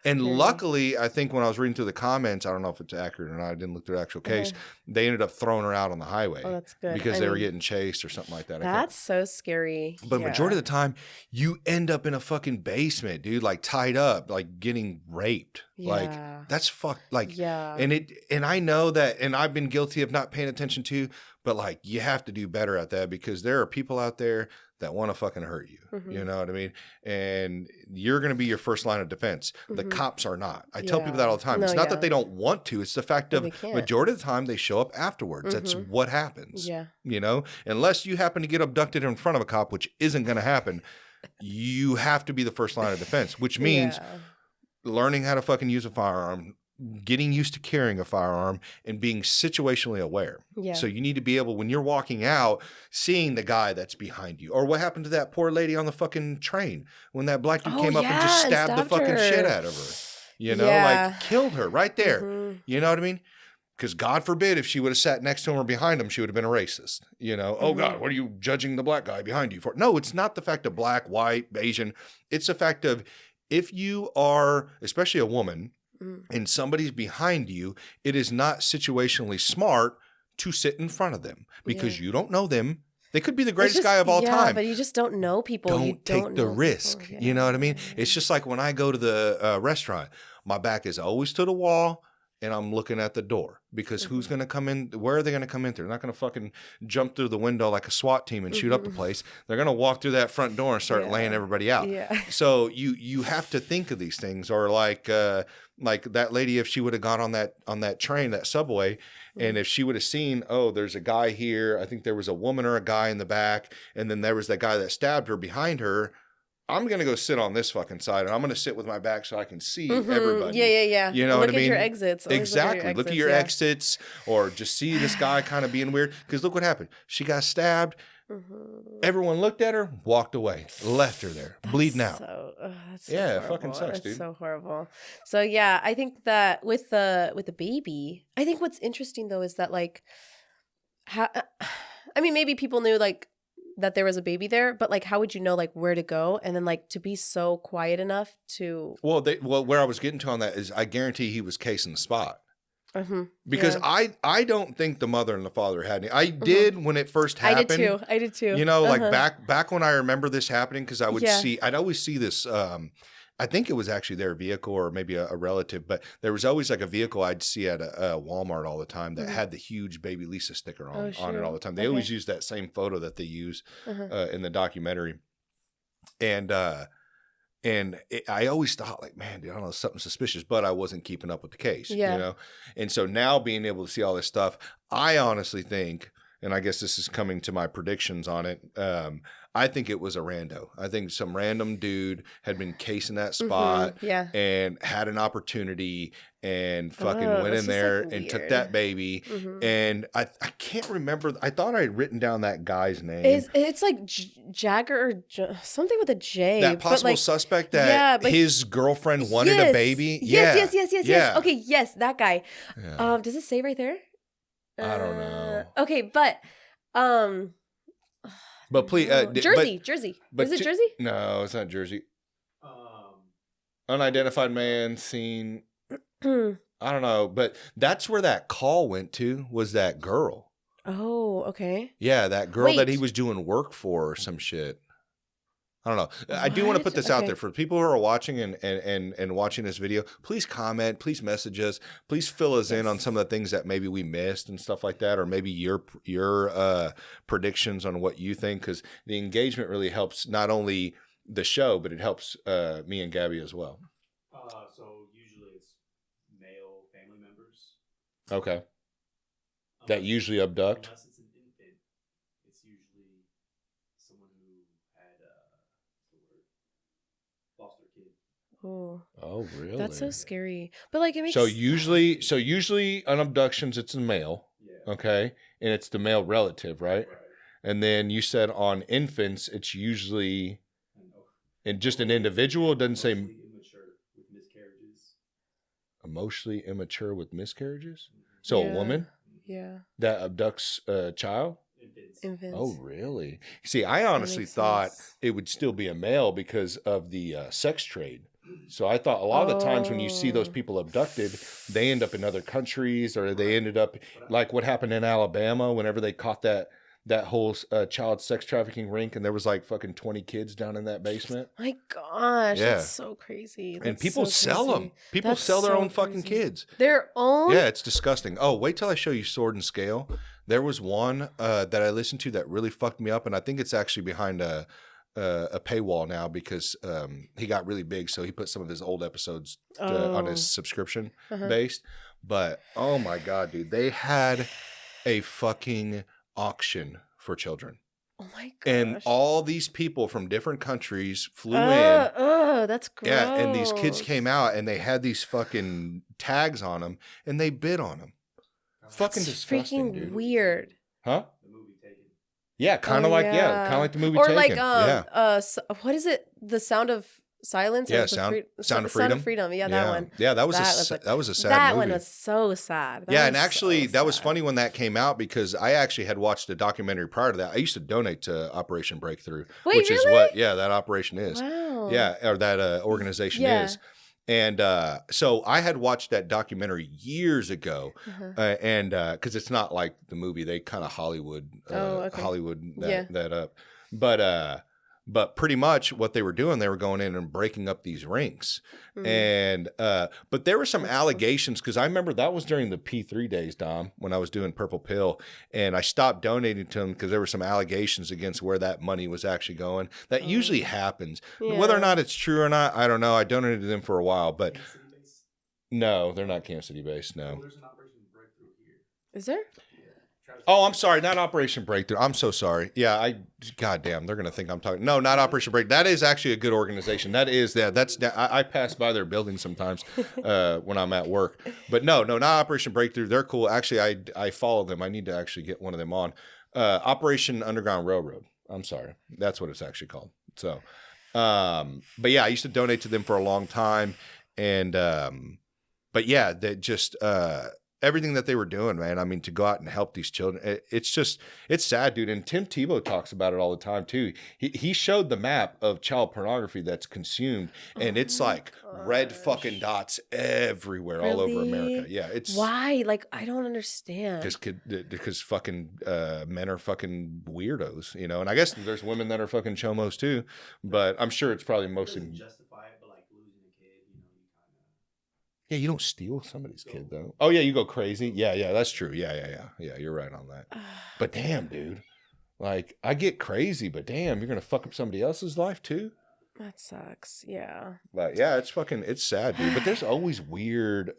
And luckily, I think when I was reading through the comments, I don't know if it's accurate or not, I didn't look through the actual case, they ended up throwing her out on the highway. Oh, that's good. Because they were getting chased or something like that. That's so scary. But majority of the time, you end up in a fucking basement, dude, like tied up, like getting raped. Like, that's fucked. Like, and I know that, and I've been guilty of not paying attention to, but like, you have to do better at that because there are people out there that want to fucking hurt you. You know what I mean? And you're going to be your first line of defense. The cops are not. I tell people that all the time. It's not that they don't want to. It's the fact of majority of the time they show up afterwards. That's what happens. You know, unless you happen to get abducted in front of a cop, which isn't going to happen, you have to be the first line of defense, which means learning how to fucking use a firearm, getting used to carrying a firearm and being situationally aware. So you need to be able, when you're walking out, seeing the guy that's behind you. Or what happened to that poor lady on the fucking train when that black dude came up and just stabbed the fucking shit out of her. You know, like killed her right there. You know what I mean? Because God forbid if she would have sat next to him or behind him, she would have been a racist. You know, oh God, what are you judging the black guy behind you for? No, it's not the fact of black, white, Asian. It's the fact of if you are, especially a woman, and somebody's behind you, it is not situationally smart to sit in front of them because you don't know them. They could be the greatest guy of all time. But you just don't know people. Don't take the risk. You know what I mean? It's just like when I go to the restaurant, my back is always to the wall and I'm looking at the door because who's going to come in? Where are they going to come in through? They're not going to fucking jump through the window like a SWAT team and shoot up the place. They're going to walk through that front door and start laying everybody out. So you have to think of these things. Or like that lady, if she would have gone on that train, that subway, and if she would have seen, oh, there's a guy here. I think there was a woman or a guy in the back. And then there was that guy that stabbed her behind her. I'm going to go sit on this fucking side and I'm going to sit with my back so I can see everybody. You know what I mean? Look at your exits. Exactly. Look at your exits or just see this guy kind of being weird. Because look what happened. She got stabbed. Everyone looked at her, walked away, left her there, bleeding out. That's so it fucking sucks, dude. It's so horrible. So yeah, I think that with the baby, I think what's interesting though is that like, I mean, maybe people knew like that there was a baby there, but like, how would you know like where to go? And then like to be so quiet enough to. Well, where I was getting to on that is I guarantee he was casing the spot. Because I don't think the mother and the father had any. I did when it first happened. I did too. You know, like back when I remember this happening, because I would I'd always see this. I think it was actually their vehicle or maybe a relative, but there was always like a vehicle I'd see at a Walmart all the time that had the huge Baby Lisa sticker on it all the time. They always use that same photo that they use in the documentary. And I always thought like, man, dude, I don't know, something suspicious, but I wasn't keeping up with the case, Yeah. you know? And so now being able to see all this stuff, I honestly think, and I guess this is coming to my predictions on it. I think it was a rando. I think some random dude had been casing that spot and had an opportunity and fucking went in there and took that baby. And I can't remember. I thought I had written down that guy's name. It's like Jagger or something with a J. That possible suspect that his girlfriend wanted a baby. Yes. Okay, yes, that guy. Yeah. Does it say right there? I don't know. Okay, but please, Jersey. Is it Jersey? No, it's not Jersey. Unidentified man seen. I don't know, but that's where that call went to. Was that girl? Oh, okay. Yeah, that girl that he was doing work for or some shit. I don't know. I do want to put this out there for people who are watching and watching this video. Please comment. Please message us. Please fill us in on some of the things that maybe we missed and stuff like that, or maybe your predictions on what you think, because the engagement really helps not only the show, but it helps me and Gabby as well. So usually it's male family members. Okay. That usually abduct. Unless it's an infant, it's usually someone who had lost their kid. Oh, really? That's so scary. But like it makes usually on abductions it's a male. Yeah. Okay, and it's the male relative, right? And then you said on infants it's usually and just an individual. It doesn't say emotionally immature with miscarriages. So a woman. Yeah. That abducts a child? Infants. Oh, really? See, I honestly thought it would still be a male because of the sex trade. So I thought a lot of the times when you see those people abducted, they end up in other countries, or they ended up like what happened in Alabama whenever they caught that whole child sex trafficking rink, and there was like fucking 20 kids down in that basement. My gosh, that's so crazy. And people sell them. People sell their own fucking kids. Their own? Yeah, it's disgusting. Oh, wait till I show you Sword and Scale. There was one that I listened to that really fucked me up, and I think it's actually behind a paywall now because he got really big, so he put some of his old episodes on his subscription based. But oh my god, dude, they had a fucking auction for children. Oh my gosh. And all these people from different countries flew in. That's gross. Yeah, and these kids came out and they had these fucking tags on them and they bid on them. That's fucking disgusting, freaking dude. Weird. Huh? The movie Taken. Yeah, kind of like the movie or Taken. Or like what is it? The Sound of Silence? Yeah, Sound of Freedom. Sound of Freedom. Yeah, that one. Yeah, that was a sad movie. That one was so sad. And actually, that was funny when that came out because I actually had watched a documentary prior to that. I used to donate to Operation Breakthrough, which is what, that operation is. Wow. Yeah, or that organization is. And so I had watched that documentary years ago, and because it's not like the movie, they kind of Hollywood that up, but pretty much what they were doing, they were going in and breaking up these rinks. And but there were some allegations, because I remember that was during the P3 days, Dom, when I was doing Purple Pill, and I stopped donating to them because there were some allegations against where that money was actually going. That usually happens. Whether or not it's true or not, I don't know. I donated to them for a while, but no, they're not Kansas City based. No. There's an Operation Breakthrough here. Is there? Oh, I'm sorry. Not Operation Breakthrough. I'm so sorry. Yeah, goddamn, they're going to think I'm talking. No, not Operation Break. That is actually a good organization. I pass by their building sometimes when I'm at work. But no, not Operation Breakthrough. They're cool. Actually, I follow them. I need to actually get one of them on. Operation Underground Railroad. I'm sorry. That's what it's actually called. So, but yeah, I used to donate to them for a long time. And, but yeah, they just, everything that they were doing, man. I mean, to go out and help these children, it's sad, dude. And Tim Tebow talks about it all the time too. He showed the map of child pornography that's consumed, and it's like red fucking dots everywhere, all over America. Yeah, it's why? Like, I don't understand. Because fucking men are fucking weirdos, you know. And I guess there's women that are fucking chomos too, but I'm sure it's probably mostly. Justify it, but like losing a kid, you know, you kind of. Yeah, you don't steal somebody's kid though. Oh yeah, you go crazy. Yeah, that's true. Yeah, you're right on that. But damn, dude, like I get crazy, but damn, you're gonna fuck up somebody else's life too. That sucks. Yeah. But yeah, it's sad, dude. But there's always weird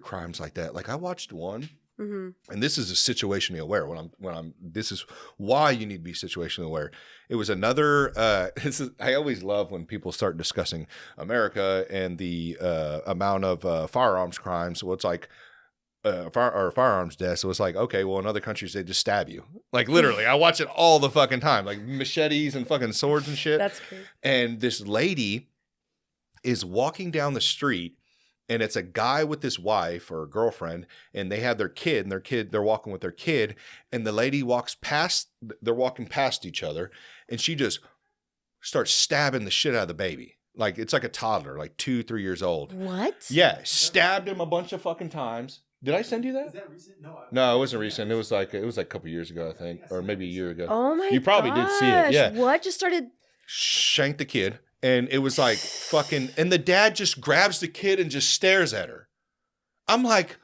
crimes like that. Like I watched one, and this is a situationally aware. This is why you need to be situationally aware. It was another. I always love when people start discussing America and the amount of firearms crimes. So it's like. Firearms deaths. So it's like, okay, well, in other countries, they just stab you. Like, literally, I watch it all the fucking time. Like, machetes and fucking swords and shit. That's crazy. And this lady is walking down the street, and it's a guy with his wife or girlfriend, and they have their kid, and they're walking with their kid, and the lady they're walking past each other, and she just starts stabbing the shit out of the baby. Like, it's like a toddler, like 2-3 years old. What? Yeah, stabbed him a bunch of fucking times. Did I send you that? Is that recent? No, it wasn't recent. It was like a couple years ago, I think, or maybe a year ago. Oh my! You probably did see it. Yeah. What just started? Shanked the kid, and it was like fucking. And the dad just grabs the kid and just stares at her. I'm like,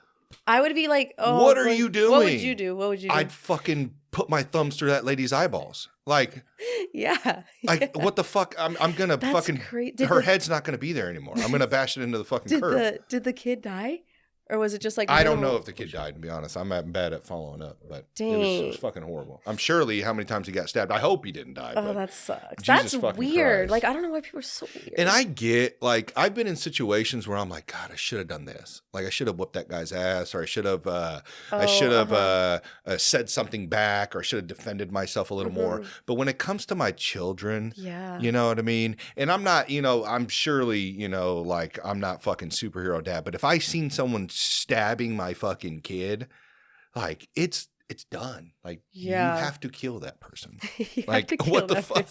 I would be like, oh, what are you doing? What would you do? What would you do? I'd fucking put my thumbs through that lady's eyeballs. Like, yeah. Like, what the fuck? I'm gonna That's fucking. Her head's not gonna be there anymore. I'm gonna bash it into the fucking curb. Did the kid die? Or was it just like... I don't know if the kid died, to be honest. I'm bad at following up, but it was fucking horrible. I'm surely how many times he got stabbed. I hope he didn't die. Oh, that sucks. Jesus That's weird. Christ. Like, I don't know why people are so weird. And I get, like, I've been in situations where I'm like, God, I should have done this. Like, I should have whooped that guy's ass, or I should have said something back, or I should have defended myself a little more. But when it comes to my children, you know what I mean? And I'm not, I'm surely, like, I'm not fucking superhero dad. But if I seen someone stabbing my fucking kid, like, it's done. Like, you have to kill that person. Like, what the fuck?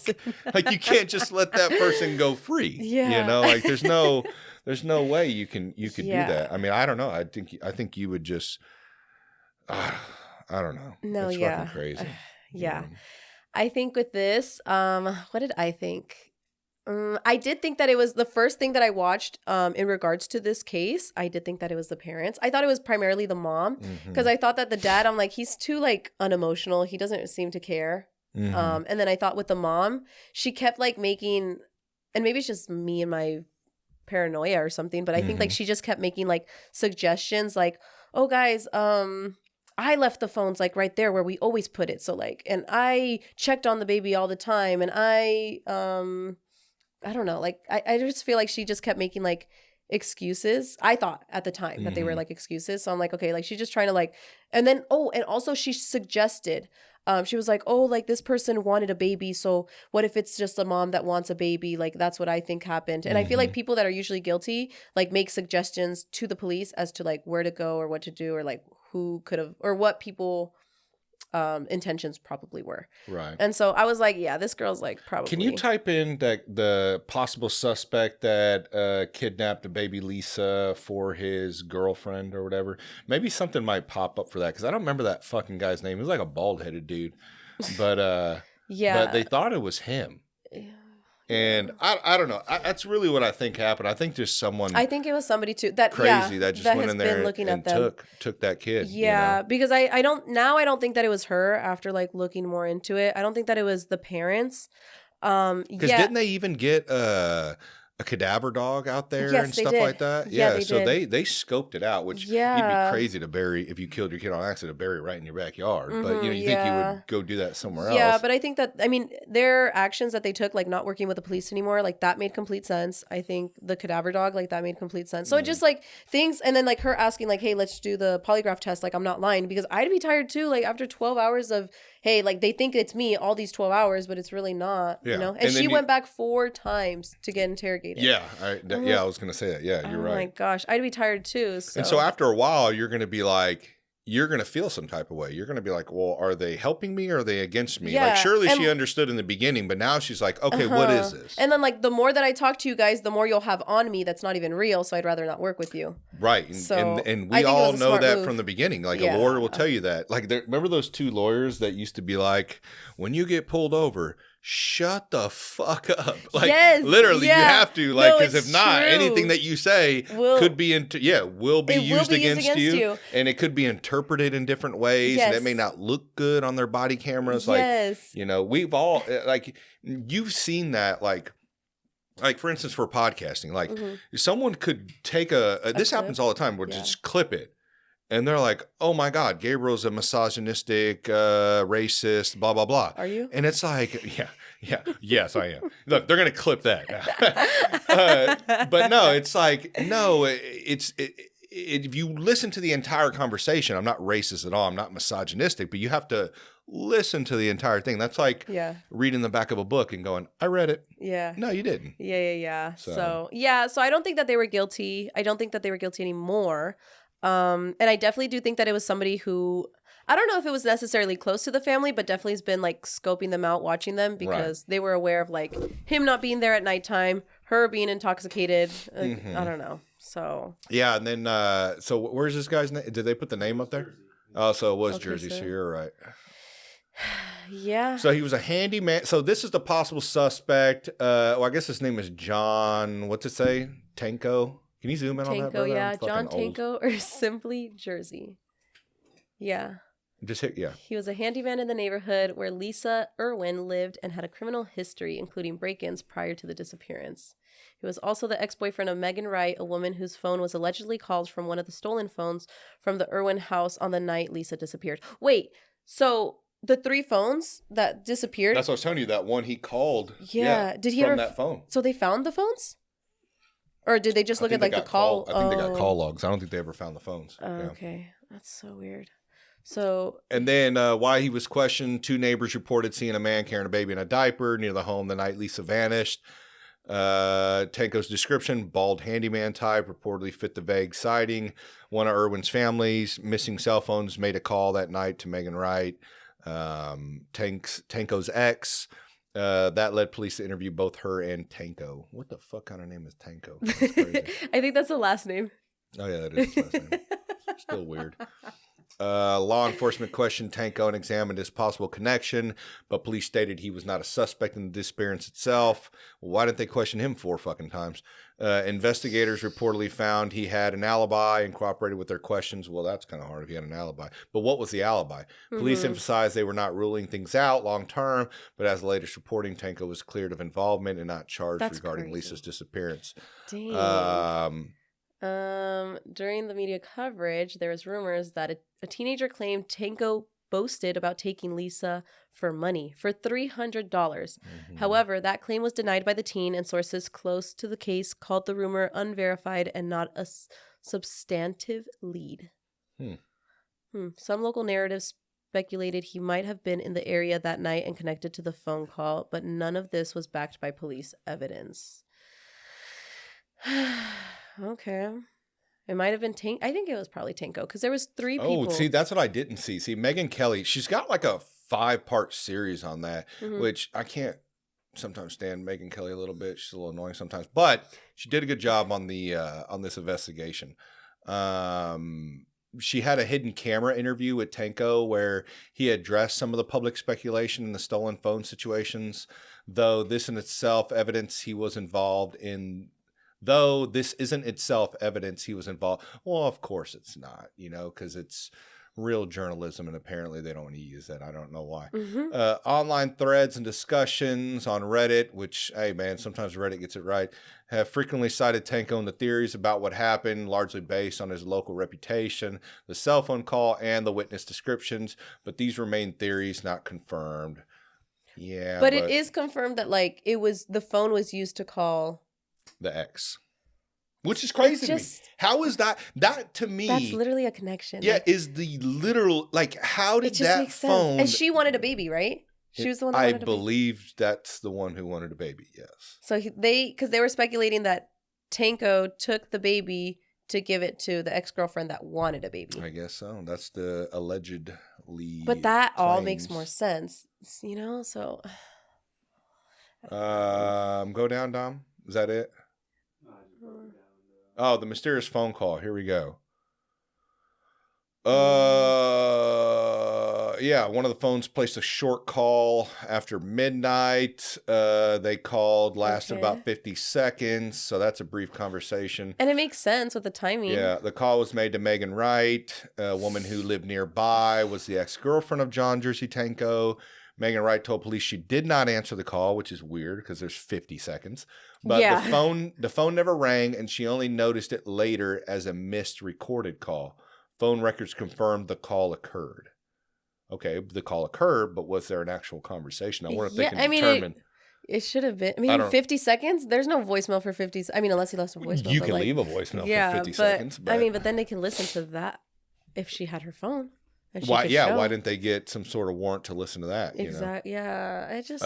Like, you can't just let that person go free. Like, there's no way you can do that. I mean, I don't know. I think you would just I don't know. No, it's fucking crazy. I think with this, what did I think? I did think that it was the first thing that I watched in regards to this case. I did think that it was the parents. I thought it was primarily the mom, because I thought that the dad, I'm like, he's too like unemotional. He doesn't seem to care. And then I thought with the mom, she kept like making, and maybe it's just me and my paranoia or something, but I think like she just kept making like suggestions like, oh guys, I left the phones like right there where we always put it. So like, and I checked on the baby all the time, and I don't know. Like, I just feel like she just kept making like excuses. I thought at the time that they were like excuses. So I'm like, okay, like she's just trying to like, and then, and also she suggested, she was like, oh, like this person wanted a baby. So what if it's just a mom that wants a baby? Like, that's what I think happened. And I feel like people that are usually guilty, like make suggestions to the police as to like where to go or what to do, or like who could have, or what people intentions probably were. Right. And so I was like, yeah, this girl's like probably. Can you type in that the possible suspect that kidnapped the baby Lisa for his girlfriend or whatever? Maybe something might pop up for that, because I don't remember that fucking guy's name. He was like a bald-headed dude. But but they thought it was him. And I don't know. That's really what I think happened. I think just someone. I think it was somebody too that crazy that just went in there and took that kid. Yeah, because I don't think that it was her after like looking more into it. I don't think that it was the parents. Because didn't they even get a cadaver dog out there and stuff like that? Yeah, so they scoped it out, which you'd be crazy to bury if you killed your kid on accident, to bury it right in your backyard. But you think you would go do that somewhere else. Yeah, but I think that, I mean, their actions that they took, like not working with the police anymore, like that made complete sense. I think the cadaver dog, like that made complete sense. So it just like things, and then like her asking like, hey, let's do the polygraph test. Like, I'm not lying, because I'd be tired too. Like after 12 hours of, hey, like they think it's me all these 12 hours, but it's really not, you know? And she went back 4 times to get interrogated. Yeah. I was going to say that. Yeah, you're right. Oh my gosh. I'd be tired too. So. And so after a while, you're going to be like, you're going to feel some type of way. You're going to be like, well, are they helping me or are they against me? Yeah. Like, surely she understood in the beginning, but now she's like, okay, what is this? And then like the more that I talk to you guys, the more you'll have on me that's not even real. So I'd rather not work with you. Right. And we all know that from the beginning. Like a lawyer will tell you that. Like, remember those two lawyers that used to be like, when you get pulled over, shut the fuck up. Like, literally, you have to. Like, because if not, anything that you say could be, will be used against you. And it could be interpreted in different ways. And it may not look good on their body cameras. Like, you know, we've all, like, you've seen that, like, for instance, for podcasting, like someone could take this happens all the time, where just clip it. And they're like, oh my God, Gabriel's a misogynistic, racist, blah, blah, blah. Are you? And it's like, yes, I am. Look, they're going to clip that. But no, it's like, no, if you listen to the entire conversation, I'm not racist at all. I'm not misogynistic, but you have to listen to the entire thing. That's like reading the back of a book and going, I read it. Yeah. No, you didn't. Yeah. So I don't think that they were guilty. I don't think that they were guilty anymore. And I definitely do think that it was somebody who, I don't know if it was necessarily close to the family, but definitely has been like scoping them out, watching them, because they were aware of like him not being there at nighttime, her being intoxicated. I don't know. So yeah, and then so where's this guy's name? Did they put the name up there? Oh, so it was Jersey. So you're right. Yeah. So he was a handyman. So this is the possible suspect. Well, I guess his name is John. What's it say? Tanko. Can you zoom in on that, brother? Yeah, John Tanko, or simply Jersey. Yeah. Just hit, He was a handyman in the neighborhood where Lisa Irwin lived and had a criminal history, including break-ins prior to the disappearance. He was also the ex-boyfriend of Megan Wright, a woman whose phone was allegedly called from one of the stolen phones from the Irwin house on the night Lisa disappeared. Wait, so the 3 phones that disappeared? That's what I was telling you, that one he called. Yeah. Did he from that phone. So they found the phones? Or did they just look at like the call? I think they got call logs. I don't think they ever found the phones. Okay. That's so weird. So, and then while he was questioned, 2 neighbors reported seeing a man carrying a baby in a diaper near the home the night Lisa vanished. Tanko's description, bald handyman type, reportedly fit the vague sighting. One of Irwin's family's missing cell phones made a call that night to Megan Wright, Tanko's ex. That led police to interview both her and Tanko. What the fuck kind of name is Tanko? That's crazy. I think that's the last name. Oh yeah, that is his last name. Still weird. Law enforcement questioned Tanko and examined his possible connection, but police stated he was not a suspect in the disappearance itself. Well, why didn't they question him 4 fucking times? Investigators reportedly found he had an alibi and cooperated with their questions. Well, that's kind of hard if he had an alibi. But what was the alibi? Police emphasized they were not ruling things out long term, but as the latest reporting, Tanko was cleared of involvement and not charged regarding Lisa's disappearance. Dang. During the media coverage, there was rumors that a teenager claimed Tanko boasted about taking Lisa for money, for $300. However, that claim was denied by the teen, and sources close to the case called the rumor unverified and not a substantive lead. Some local narratives speculated he might have been in the area that night and connected to the phone call, but none of this was backed by police evidence. Okay. It might have been I think it was probably Tanko, because there was 3 people. Oh, see, that's what I didn't see. See, Megyn Kelly, she's got like a 5-part series on that, which I can't sometimes stand Megyn Kelly a little bit. She's a little annoying sometimes, but she did a good job on the on this investigation. She had a hidden camera interview with Tanko where he addressed some of the public speculation in the stolen phone situations, though this in itself evidence he was involved in. Though this isn't itself evidence he was involved. Well, of course it's not, because it's real journalism, and apparently they don't want to use that. I don't know why. Online threads and discussions on Reddit, which, hey man, sometimes Reddit gets it right, have frequently cited Tanko in the theories about what happened, largely based on his local reputation, the cell phone call, and the witness descriptions. But these remain theories, not confirmed. Yeah, but it is confirmed that like the phone was used to call the ex, which is crazy to me. How is that to me? That's literally a connection. Yeah, is the literal, like, how did that phone? And she wanted a baby, right? She was the one that wanted a baby. I believe that's the one who wanted a baby, yes. So because they were speculating that Tanko took the baby to give it to the ex-girlfriend that wanted a baby. I guess so. That's the allegedly. But that all makes more sense, so. Go down, Dom. Is that it? No, I just broke it down. Oh, the mysterious phone call. Here we go. Yeah, one of the phones placed a short call after midnight. They called, lasted about 50 seconds. So that's a brief conversation. And it makes sense with the timing. Yeah, the call was made to Megan Wright, a woman who lived nearby, was the ex-girlfriend of John Jersey Tanko. Megan Wright told police she did not answer the call, which is weird because there's 50 seconds. But the phone never rang, and she only noticed it later as a missed recorded call. Phone records confirmed the call occurred. Okay, the call occurred, but was there an actual conversation? I wonder if they can determine. It should have been. I mean, 50 seconds? There's no voicemail for 50. I mean, unless he left a voicemail. You can leave a voicemail for 50 seconds. But I mean, but then they can listen to that if she had her phone. Why didn't they get some sort of warrant to listen to that? Exactly. Yeah. I just.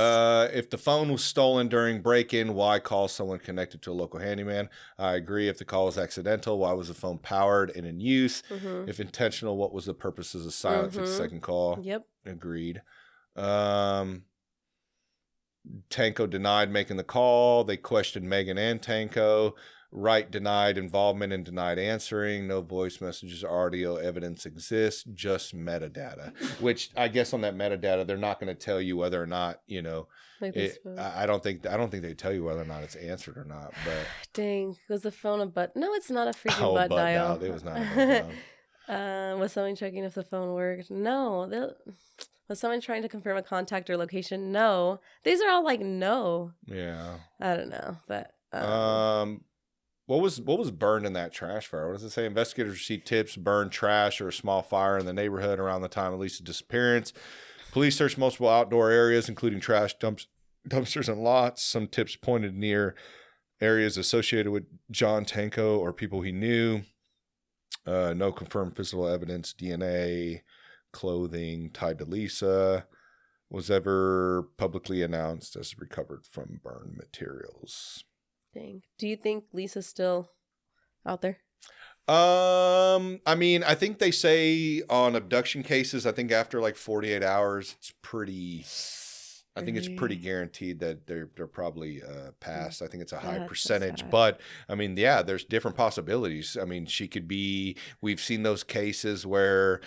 If the phone was stolen during break-in, why call someone connected to a local handyman? I agree. If the call was accidental, why was the phone powered and in use? Mm-hmm. If intentional, what was the purposes of silence for the second call? Yep. Agreed. Tanko denied making the call. They questioned Megan and Tanko. Wright denied involvement and denied answering. No voice messages or audio evidence exists, just metadata. Which I guess on that metadata, they're not going to tell you whether or not, I don't think they tell you whether or not it's answered or not. But dang, was the phone a butt? No, it's not a freaking butt dial. No, it was not a butt dial. Was someone checking if the phone worked? No. Was someone trying to confirm a contact or location? No. These are all like no. Yeah. I don't know, but What was burned in that trash fire? What does it say? Investigators received tips, burned trash or a small fire in the neighborhood around the time of Lisa's disappearance. Police searched multiple outdoor areas, including trash dumpsters and lots. Some tips pointed near areas associated with John Tanko or people he knew. No confirmed physical evidence, DNA, clothing tied to Lisa was ever publicly announced as recovered from burned materials. Do you think Lisa's still out there? I mean, I think they say on abduction cases, I think after like 48 hours, it's pretty guaranteed that they're probably passed. I think it's a high percentage, but I mean, yeah, there's different possibilities. I mean, we've seen those cases where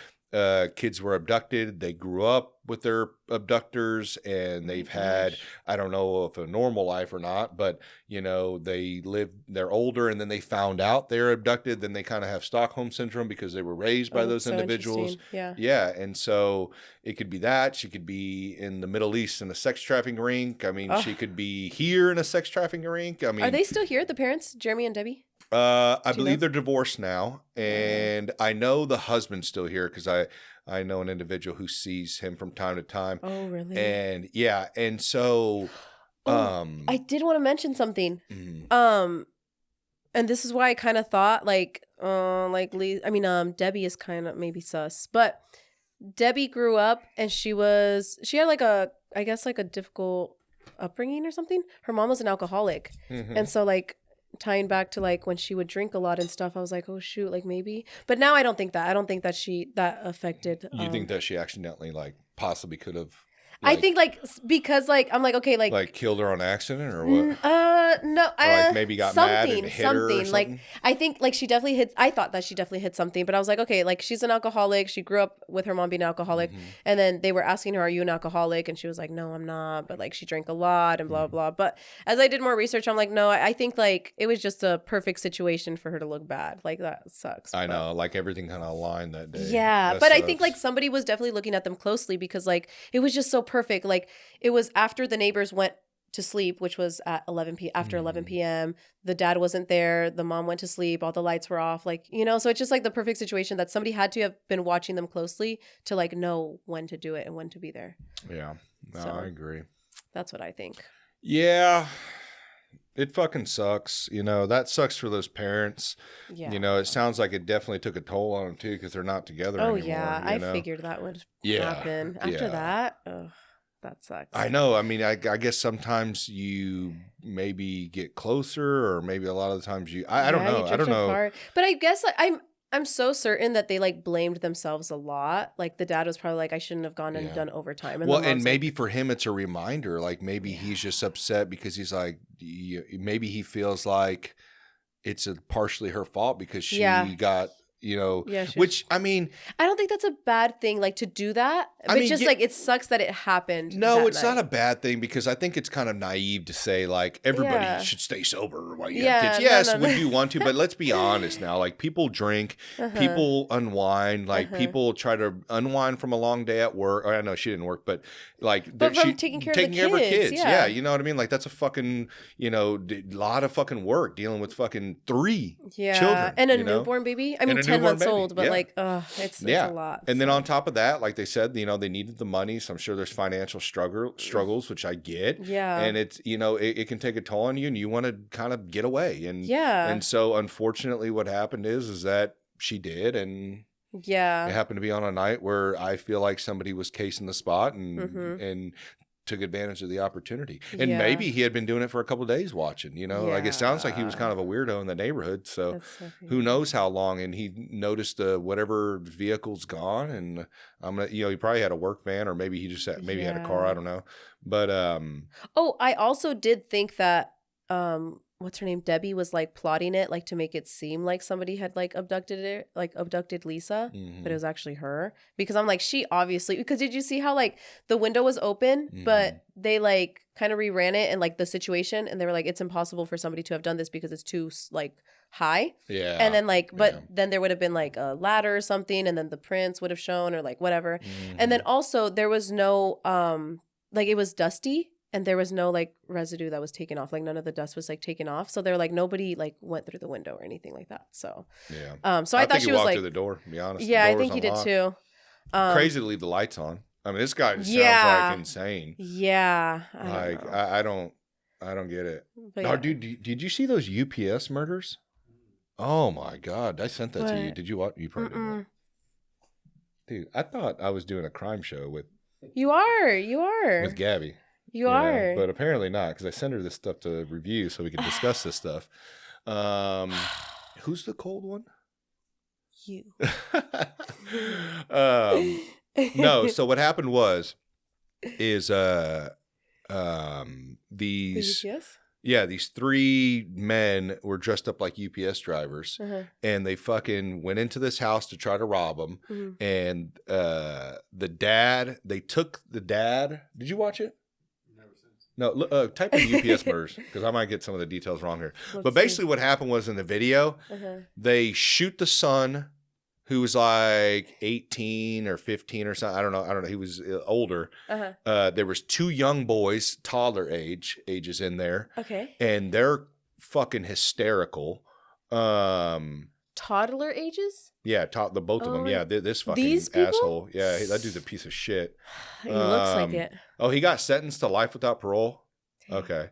kids were abducted. They grew up with their abductors and they've had, I don't know if a normal life or not, but they're older and then they found out they're abducted. Then they kind of have Stockholm syndrome because they were raised by those individuals. Yeah. Yeah. And so it could be that. She could be in the Middle East in a sex trafficking rink. I mean, she could be here in a sex trafficking rink. I mean, are they still here? The parents, Jeremy and Debbie? I believe they're divorced now, and I know the husband's still here because I know an individual who sees him from time to time. Oh, really? And yeah, and so I did want to mention something. Mm-hmm. And this is why I kind of thought Debbie is kind of maybe sus, but Debbie grew up and she had like a difficult upbringing or something. Her mom was an alcoholic, and so like. Tying back to like when she would drink a lot and stuff, I was like, oh shoot, like maybe. But now I don't think that. I don't think that that affected. You think that she accidentally like possibly could have? I think like because like I'm like okay like killed her on accident or what? No, or like maybe got mad and hit her or something. Like I think like she definitely hit. I thought that she definitely hit something, but I was like okay, like she's an alcoholic. She grew up with her mom being an alcoholic, and then they were asking her, "Are you an alcoholic?" And she was like, "No, I'm not." But like she drank a lot and blah blah. But as I did more research, I'm like, no, I think like it was just a perfect situation for her to look bad. Like that sucks. I know, like everything kind of aligned that day. Yeah, but sucks. I think like somebody was definitely looking at them closely because like it was just so perfect. Like. It was after the neighbors went to sleep, which was at 11 p.m. The dad wasn't there. The mom went to sleep. All the lights were off. Like, so it's just like the perfect situation that somebody had to have been watching them closely to like know when to do it and when to be there. Yeah, no, I agree. That's what I think. Yeah, it fucking sucks. That sucks for those parents. Yeah. It sounds like it definitely took a toll on them too because they're not together anymore. Oh, yeah. I figured that would happen. After that, that sucks. I know. I mean, I guess sometimes you maybe get closer, or maybe a lot of the times I don't know. I don't know. Apart. But I guess I'm so certain that they like blamed themselves a lot. Like the dad was probably like, I shouldn't have gone and done overtime. And maybe for him it's a reminder. Like maybe he's just upset because he's like, maybe he feels like it's partially her fault because she Yeah. got, you know, Yeah, which I mean, I don't think that's a bad thing, like to do that. But I mean, just like it sucks that it happened. no, that it's not night. a bad thing because I think it's kind of naive to say like everybody Yeah. should stay sober while you Yeah, have kids. no, Yes, no, would no. you want to? But let's be honest now. Like people drink, people unwind. Like people try to unwind from a long day at work. Or I know she didn't work, but like But from taking care of the her kids, kids. yeah. You know what I mean? Like that's a fucking lot of fucking work dealing with fucking 3 children and a you know? newborn baby. I mean, And a 10 newborn months baby, old, but yeah. like, it's a lot. And then so. on top of that, like they said, you know, they needed the money. So I'm sure there's financial struggles, which I get. Yeah. And it's, you know, it can take a toll on you and you want to kind of get away. And Yeah. And so unfortunately what happened is that she did. And Yeah. it happened to be on a night where I feel like somebody was casing the spot and and took advantage of the opportunity. And maybe he had been doing it for a couple of days watching, you know, like it sounds like he was kind of a weirdo in the neighborhood. So who knows how long, and he noticed whatever vehicle's gone, and I'm gonna, you know, he probably had a work van, or maybe he just had, had a car, I don't know. But I also did think that what's her name, Debbie, was like plotting it like to make it seem like somebody had like abducted Lisa, but it was actually her, because I'm like, she obviously, because did you see how like the window was open, but they like kind of reran it and like the situation, and they were like, it's impossible for somebody to have done this because it's too like high. Yeah. And then like, but then there would have been like a ladder or something, and then the prints would have shown, or like whatever. And then also there was no like it was dusty. And there was no like residue that was taken off. Like none of the dust was like taken off. So they're like, nobody like went through the window or anything like that. So so I thought she was like through the door, to be honest. Yeah, I think he did too. Crazy to leave the lights on. I mean, this guy just sounds like insane. Yeah. I don't get it. But no, dude, did you see those UPS murders? Oh my God. I sent that to you. Did you watch? You probably didn't. Dude, I thought I was doing a crime show with You are. With Gabby. You are. But apparently not, because I sent her this stuff to review so we could discuss this stuff. Who's the cold one? You. No, so what happened is these The UPS? Yeah, these 3 men were dressed up like UPS drivers, and they fucking went into this house to try to rob them. And they took the dad. Did you watch it? No, type in UPS murders, because I might get some of the details wrong here. But basically what happened was in the video, they shoot the son, who was like 18 or 15 or something. I don't know. He was older. There was 2 young boys, toddler ages in there. Okay. And they're fucking hysterical. Toddler ages? Yeah, the both of them. Yeah, this fucking asshole. Yeah, that dude's a piece of shit. He looks like it. Oh, he got sentenced to life without parole? Okay.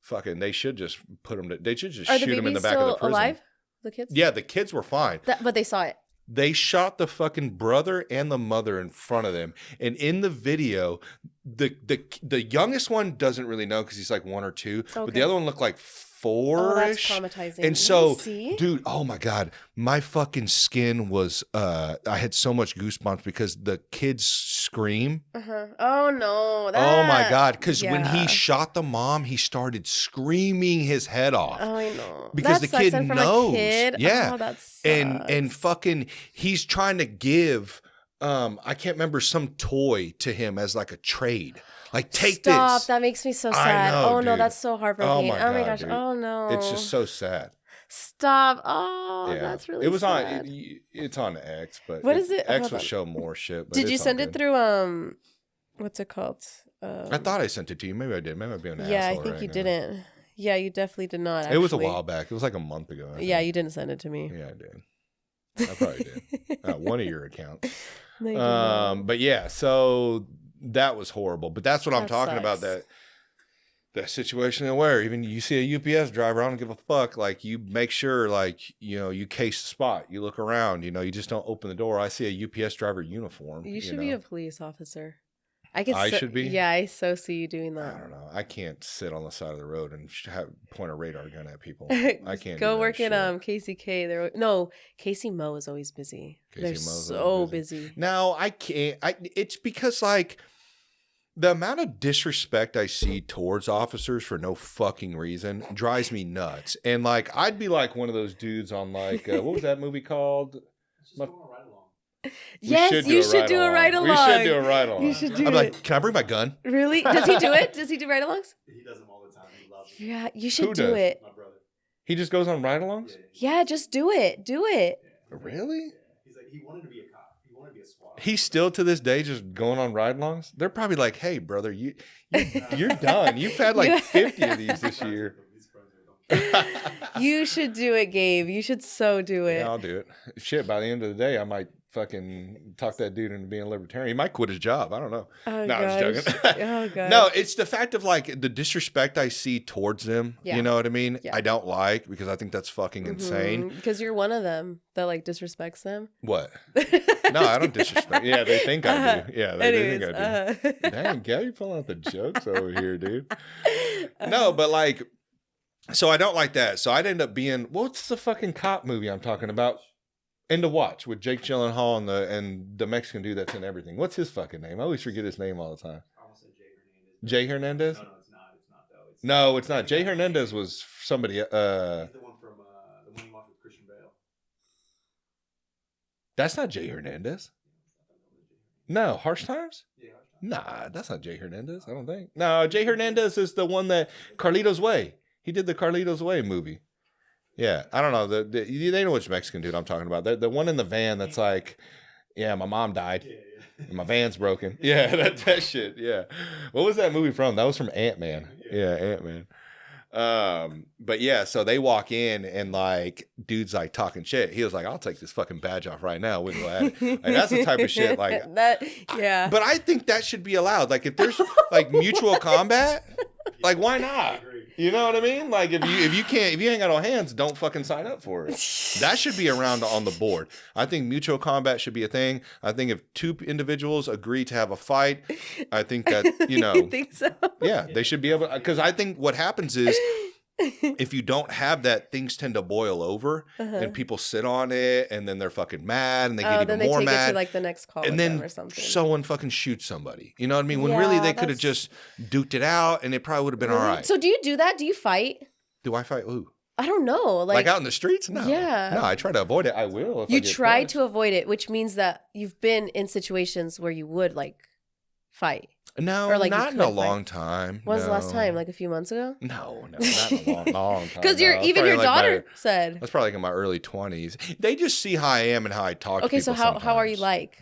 Fucking, they should just put him they should just shoot him in the back of the prison. Alive? The kids? Yeah, the kids were fine. But they saw it. They shot the fucking brother and the mother in front of them. And in the video, the youngest one doesn't really know because he's like 1 or 2. Okay. But the other one looked like 4-ish. Oh, that's traumatizing. And so, dude, oh my God, my fucking skin was, I had so much goosebumps because the kids scream. Oh no. Oh my God. Because when he shot the mom, he started screaming his head off. Oh, I know. Because the kid knows. Yeah. Oh, that sucks. And fucking, he's trying to give, I can't remember, some toy to him as like a trade. Like, take this. Stop. That makes me so sad. I know, no, dude. that's so heartbreaking. Oh my gosh. Dude. Oh no. It's just so sad. Stop. Oh, yeah. That's really sad. It was it's on X, but what is it? X will show more shit. But did you send it through what's it called? I thought I sent it to you. Maybe I did. Maybe I'd be an asshole. Yeah, I think you didn't. Yeah, you definitely did not. Actually. It was a while back. It was like a month ago. Yeah, you didn't send it to me. Yeah, I did. I probably did. One of your accounts. No, you did not. But yeah, so that was horrible. But that's what I'm talking about. That situation where even you see a UPS driver, I don't give a fuck. Like, you make sure, like, you know, you case the spot. You look around. You know, you just don't open the door. I see a UPS driver uniform. You should know. be a police officer. I should be? Yeah, I so see you doing that. I don't know. I can't sit on the side of the road and point a radar gun at people. I can't. Go work at KCK. Casey Mo is always busy. They're so busy. No, I can't. It's because, like, The amount of disrespect I see towards officers for no fucking reason drives me nuts. And like, I'd be like one of those dudes on like, what was that movie called? Just going right along. Yes, you should do a ride along. We should do a ride along. You should do I'm like, can I bring my gun? Really? Does he do it? Does he do ride alongs? He does them all the time. He loves it. Yeah, you should Who do does? it. My brother. He just goes on ride alongs? Yeah, just do it. Do it. Yeah. Really? Yeah. He's like, he wanted to be a cop. He wanted to be a SWAT. He's still to this day just going on ride alongs? They're probably like, hey, brother, you're done. You've had like 50 of these this year. You should do it, Gabe. You should so do it. Yeah, I'll do it. Shit, by the end of the day, I might fucking talk that dude into being a libertarian. He might quit his job. I don't know. Oh, no, I'm just joking. Oh, gosh. No, it's the fact of like the disrespect I see towards them. Yeah. You know what I mean? Yeah. I don't like because I think that's fucking insane. Because you're one of them that like disrespects them. What? No, I don't disrespect. Yeah, they think I do. Yeah, they think I do. Dang, Gabby pulling out the jokes over here, dude. No, but like, so I don't like that. So I'd end up being, what's the fucking cop movie I'm talking about? And to watch with Jake Gyllenhaal and the Mexican dude that's in everything. What's his fucking name? I always forget his name all the time. I almost said Jay Jay Hernandez. Hernandez? No, it's not. It's not though. No, it's not. Jay Hernandez was somebody. He's the one from the one you watched with Christian Bale. That's not Jay Hernandez. No, Harsh Times? Yeah. Nah, that's not Jay Hernandez. I don't think. No, Jay Hernandez is the one that Carlito's Way. He did the Carlito's Way movie. Yeah, I don't know. They know which Mexican dude I'm talking about. The one in the van that's like, yeah, my mom died. Yeah. And my van's broken. Yeah, that shit. Yeah. What was that movie from? That was from Ant-Man. Yeah, Ant-Man. But yeah, so they walk in and like dude's like talking shit. He was like, I'll take this fucking badge off right now. We'll go at it. Like, that's the type of shit like that. Yeah. But I think that should be allowed. Like if there's like mutual combat, like why not? You know what I mean? Like if you ain't got no hands, don't fucking sign up for it. That should be around on the board. I think mutual combat should be a thing. I think if two individuals agree to have a fight, I think that, You think so? Yeah, they should be able, because I think what happens is if you don't have that, things tend to boil over and people sit on it and then they're fucking mad and they get even more mad. Then they take it to like the next call and then or something. someone fucking shoots somebody. You know what I mean? When really they could have just duked it out and it probably would have been all right. So do you do that? Do you fight? Do I fight who? I don't know. Like out in the streets? No. Yeah. No, I try to avoid it. I will. If You I get try pushed. to avoid it, which means that you've been in situations where you would like fight. No, or, like, not you in a could fight. long time. When was the last No. time? Like a few months ago? No, not in a long time. Because No, it's even your probably like daughter said. That's probably like in my early 20s. They just see how I am and how I talk to Okay, people so how are you sometimes. like?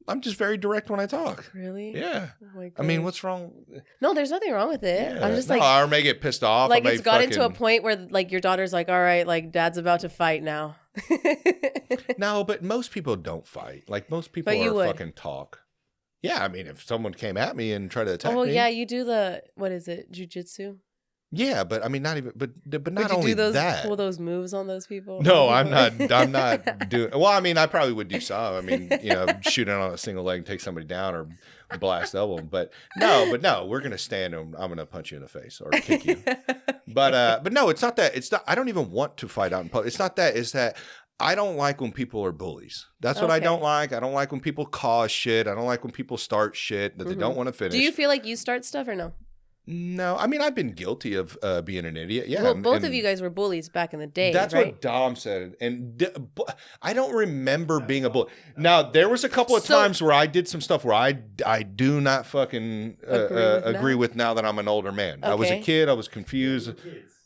I'm just very direct when I talk. Really? Yeah. Oh my I mean, gosh. what's wrong? No, there's nothing wrong with it. Yeah. I'm just No, like, I may get pissed off. like I may it's gotten to a fucking- point where like your daughter's like, all right, like dad's about to fight now. No, but most people don't fight. Like most people But you are would. fucking talk. Yeah, I mean, if someone came at me and tried to attack Oh me. yeah, you do the what is it, jujitsu? Yeah, but I mean, not even, but Would not you only do those that. pull those moves on those people? No, I'm not doing. Well, I mean, I probably would do some. I mean, shooting on a single leg and take somebody down or blast elbow them. But no, we're gonna stand and I'm gonna punch you in the face or kick you. But no, it's not that. It's not. I don't even want to fight out in public. It's not that. It's that I don't like when people are bullies. That's what I Okay. don't like. I don't like when people cause shit. I don't like when people start shit that they don't want to finish. Do you feel like you start stuff or no? No, I mean, I've been guilty of being an idiot. Yeah, Well, both of and you guys were bullies back in the day. That's right? what Dom said, and I don't remember being a bully. Now there was a couple of times where I did some stuff where I do not fucking agree with now that I'm an older man. I was a Okay. kid. I was confused.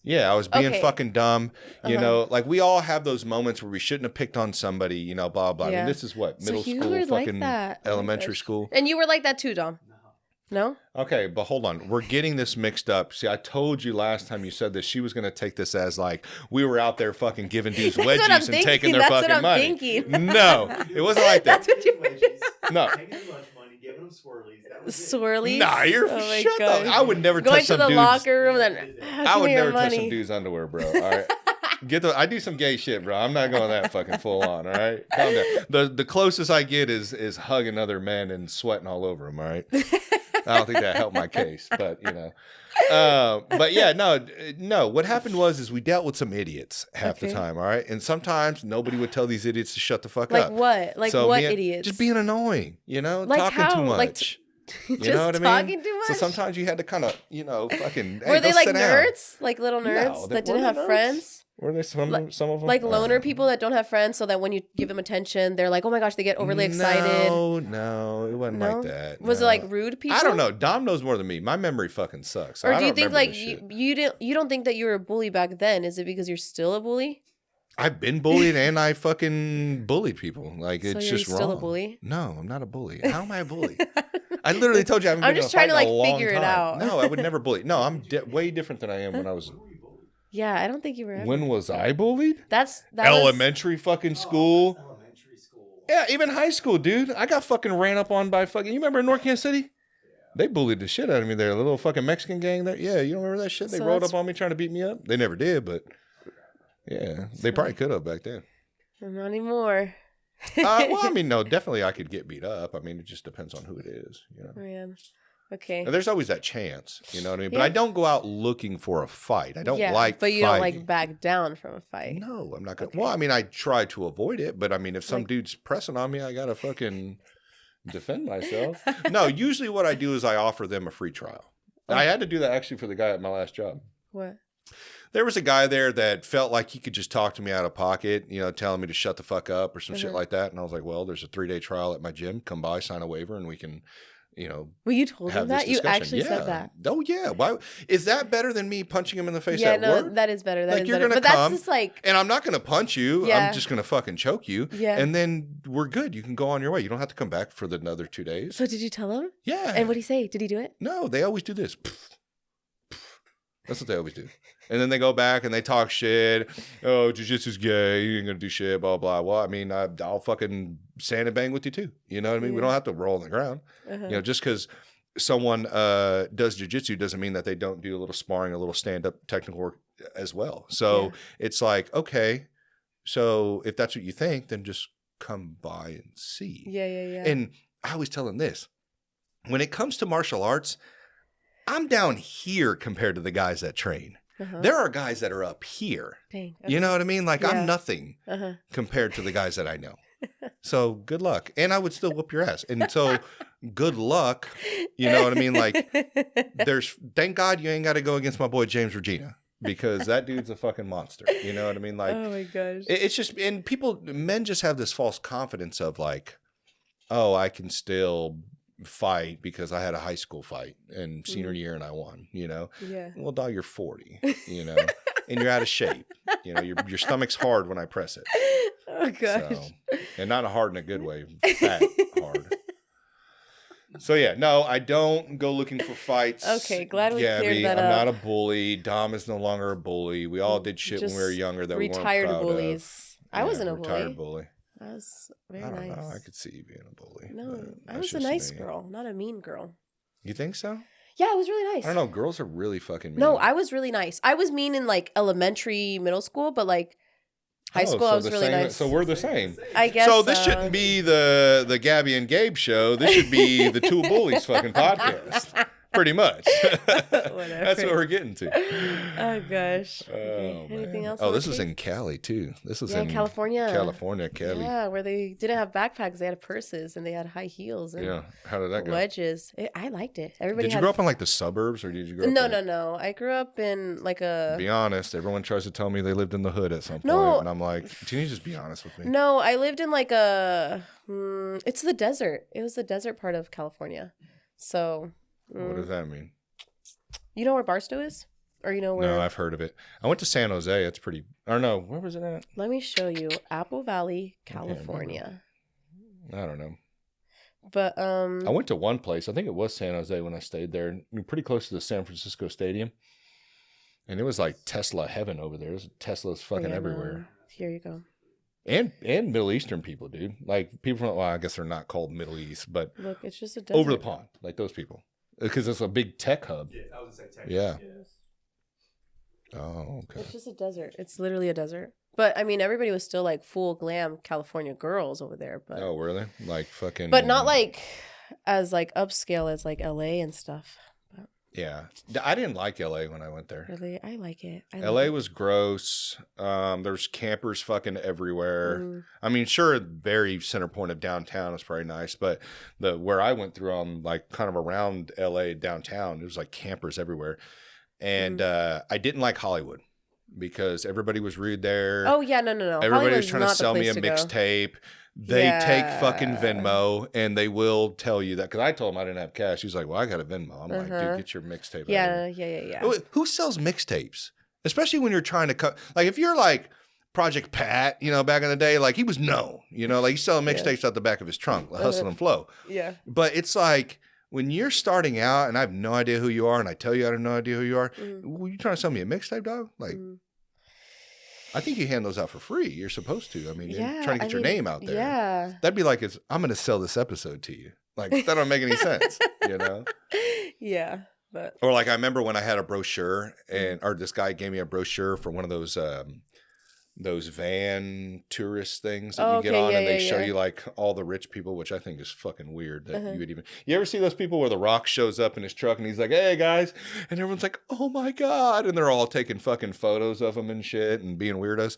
Yeah, I was being Okay. fucking dumb. You know, like we all have those moments where we shouldn't have picked on somebody. Blah blah. I Yeah. mean, this is what middle So you school, were like fucking that. Oh my elementary gosh. school. And you were like that too, Dom. No? Okay, but hold on. We're getting this mixed up. See, I told you last time you said this, she was going to take this as like we were out there fucking giving dudes That's what I'm wedgies and taking thinking. their That's what fucking I'm money. thinking. No, it wasn't like that. That's what you were No. Taking their lunch money, giving them swirlies. That was it. Swirlies. Nah, you're Oh my shut gosh. up. I would never Going touch to some the dude's. locker room and then I would never touch money. some dude's underwear, bro. All right. I do some gay shit, bro. I'm not going that fucking full on. All right, calm down. The closest I get is hugging other men and sweating all over them. All right. I don't think that helped my case, but but yeah, no. What happened was we dealt with some idiots half the Okay. time. All right, and sometimes nobody would tell these idiots to shut the fuck Like up. what? Like So what being- idiots? Just being annoying. Like talking how? too Like much. You Just know what I mean? talking too much. So sometimes you had to kind of, fucking. Were they go like sit down. nerds, like little nerds No, that were didn't they have nerds? friends? Were there some of them? Like loner people that don't have friends, so that when you give them attention, they're like, "Oh my gosh!" They get overly excited. No, it wasn't like that. Was it like rude people? I don't know. Dom knows more than me. My memory fucking sucks. So Or I do you don't think remember like this you don't think that you were a bully back then? Is it because you're still a bully? I've been bullied and I fucking bullied people. Like So it's you're just still wrong. a bully? No, I'm not a bully. How am I a bully? I literally told you I haven't I'm been just in a trying to fight in a like long figure it time. out. No, I would never bully. No, I'm way different than I am when I was. Yeah, I don't think you were. Ever. When was I bullied? That Elementary fucking school. Elementary school. Yeah, even high school, dude. I got fucking ran up on by fucking. You remember in North Kansas City? They bullied the shit out of me there. A little fucking Mexican gang there. Yeah, you don't remember that shit? They So rolled up on me trying to beat me up. They never did, but yeah, they probably could have back then. Not anymore. Well, I mean, no, definitely I could get beat up. I mean, it just depends on who it is, Man. Okay. And there's always that chance, you know what I mean? But Yeah. I don't go out looking for a fight. I don't like but you fighting. don't like back down from a fight. No, I'm not going to. Okay. Well, I mean, I try to avoid it, but I mean, if some dude's pressing on me, I got to fucking defend myself. No, usually what I do is I offer them a free trial. I had to do that actually for the guy at my last job. What? There was a guy there that felt like he could just talk to me out of pocket, telling me to shut the fuck up or some shit like that. And I was like, well, there's a 3-day trial at my gym. Come by, sign a waiver, and we can, Well, you told him have that? this You discussion. actually said that? Oh, yeah. Why is that better than me punching him in the face Yeah, at no, work? that is better. That Like, is you're better. gonna But come, that's just like... And I'm not going to punch you. Yeah. I'm just going to fucking choke you. Yeah. And then we're good. You can go on your way. You don't have to come back for another 2 days. So did you tell him? Yeah. And what did he say? Did he do it? No, they always do this. That's what they always do. And then they go back and they talk shit. Oh, jiu-jitsu's gay. You ain't going to do shit, blah, blah. Well, I mean, I'll fucking sand and bang with you too. You know what I mean? We don't have to roll on the ground. Just because someone does jiu-jitsu doesn't mean that they don't do a little sparring, a little stand-up technical work as well. So it's like, okay, so if that's what you think, then just come by and see. Yeah. And I always tell them this. When it comes to martial arts, I'm down here compared to the guys that train. There are guys that are up here. Dang. You know what I mean? Like I'm nothing Uh-huh. compared to the guys that I know. So good luck. And I would still whoop your ass. And so good luck. You know what I mean? Like thank God you ain't got to go against my boy James Regina because that dude's a fucking monster. You know what I mean? Like, oh my gosh. It's just, and men just have this false confidence of like, oh, I can still fight because I had a high school fight in senior year and I won, Yeah. Well, dog, you're 40, and you're out of shape. Your stomach's hard when I press it. Oh gosh. So, and not hard in a good way, fat hard. So yeah, no, I don't go looking for fights. Okay, glad we Gabby, cleared that I'm up. not a bully. Dom is no longer a bully. We all did shit when we were Just younger that we weren't retired proud bullies. of. I wasn't a retired bully. bully. I was very I don't nice. know. I could see you being a bully. No, but I that's was a just nice me. girl, not a mean girl. You think so? Yeah, I was really nice. I don't know. Girls are really fucking mean. No, I was really nice. I was mean in like elementary, middle school, but like high school, I was really nice. So we're the same. I guess. So this shouldn't be the Gabby and Gabe show. This should be the Two Bullies fucking podcast. Pretty much. That's what we're getting to. Oh gosh. Oh, Okay. Anything man. else? Oh, on this the is case? in Cali too. This is Yeah, in California. California, Cali. Yeah, where they didn't have backpacks, they had purses and they had high heels and Yeah. How did that go? wedges. I liked it. Everybody Did you had grow up in like the suburbs or did you grow up No. I grew up in like a Be honest. Everyone tries to tell me they lived in the hood at some point. No. And I'm like, can you just be honest with me? No, I lived in like a it's the desert. It was the desert part of California. So What does that mean? you know where Barstow is? Or you know where No, I've heard of it. I went to San Jose. It's pretty. Or no, where was it at? Let me show you. Apple Valley, California. I don't know. But I went to one place. I think it was San Jose when I stayed there. Pretty close to the San Francisco Stadium. And it was like Tesla heaven over there. There's Teslas fucking yeah, everywhere. no. Here you go. And Middle Eastern people, dude. Like people from, well, I guess they're not called Middle East, but Look, it's just a desert. over the pond, like those people. Because it's a big tech hub. Yeah, I was gonna say Texas. Yeah. Oh, okay. It's just a desert. It's literally a desert. But I mean, everybody was still like full glam California girls over there. But Oh, were they? Like fucking. but not like as like upscale as like LA and stuff. But Yeah. I didn't like LA when I went there. Really? I like it. LA was gross. There's campers fucking everywhere. Mm. I mean, sure, very center point of downtown is probably nice, but where I went through on like kind of around LA downtown, it was like campers everywhere. And I didn't like Hollywood because everybody was rude there. Oh yeah, no. Everybody was trying to sell me a mixtape. They take fucking Venmo and they will tell you that. Because I told him I didn't have cash. He's like, well, I got a Venmo. I'm like, dude, get your mixtape. Yeah. Who sells mixtapes? Especially when you're trying to cut. Like, if you're like Project Pat, back in the day, like, he was known. Like, he's selling mixtapes out the back of his trunk, Hustle and Flow. Yeah. But it's like, when you're starting out and I have no idea who you are and I tell you I have no idea who you are, were you trying to sell me a mixtape, dog? Like, I think you hand those out for free. You're supposed to. I mean, you're trying to get your name out there. Yeah. That'd be like, I'm going to sell this episode to you. Like, that don't make any sense, Yeah. But. Or like, I remember when I had a brochure or this guy gave me a brochure for one of those van tourist things that you get on and they show you like all the rich people, which I think is fucking weird that you would even. You ever see those people where The Rock shows up in his truck and he's like, hey guys, and everyone's like, oh my God, and they're all taking fucking photos of him and shit and being weirdos.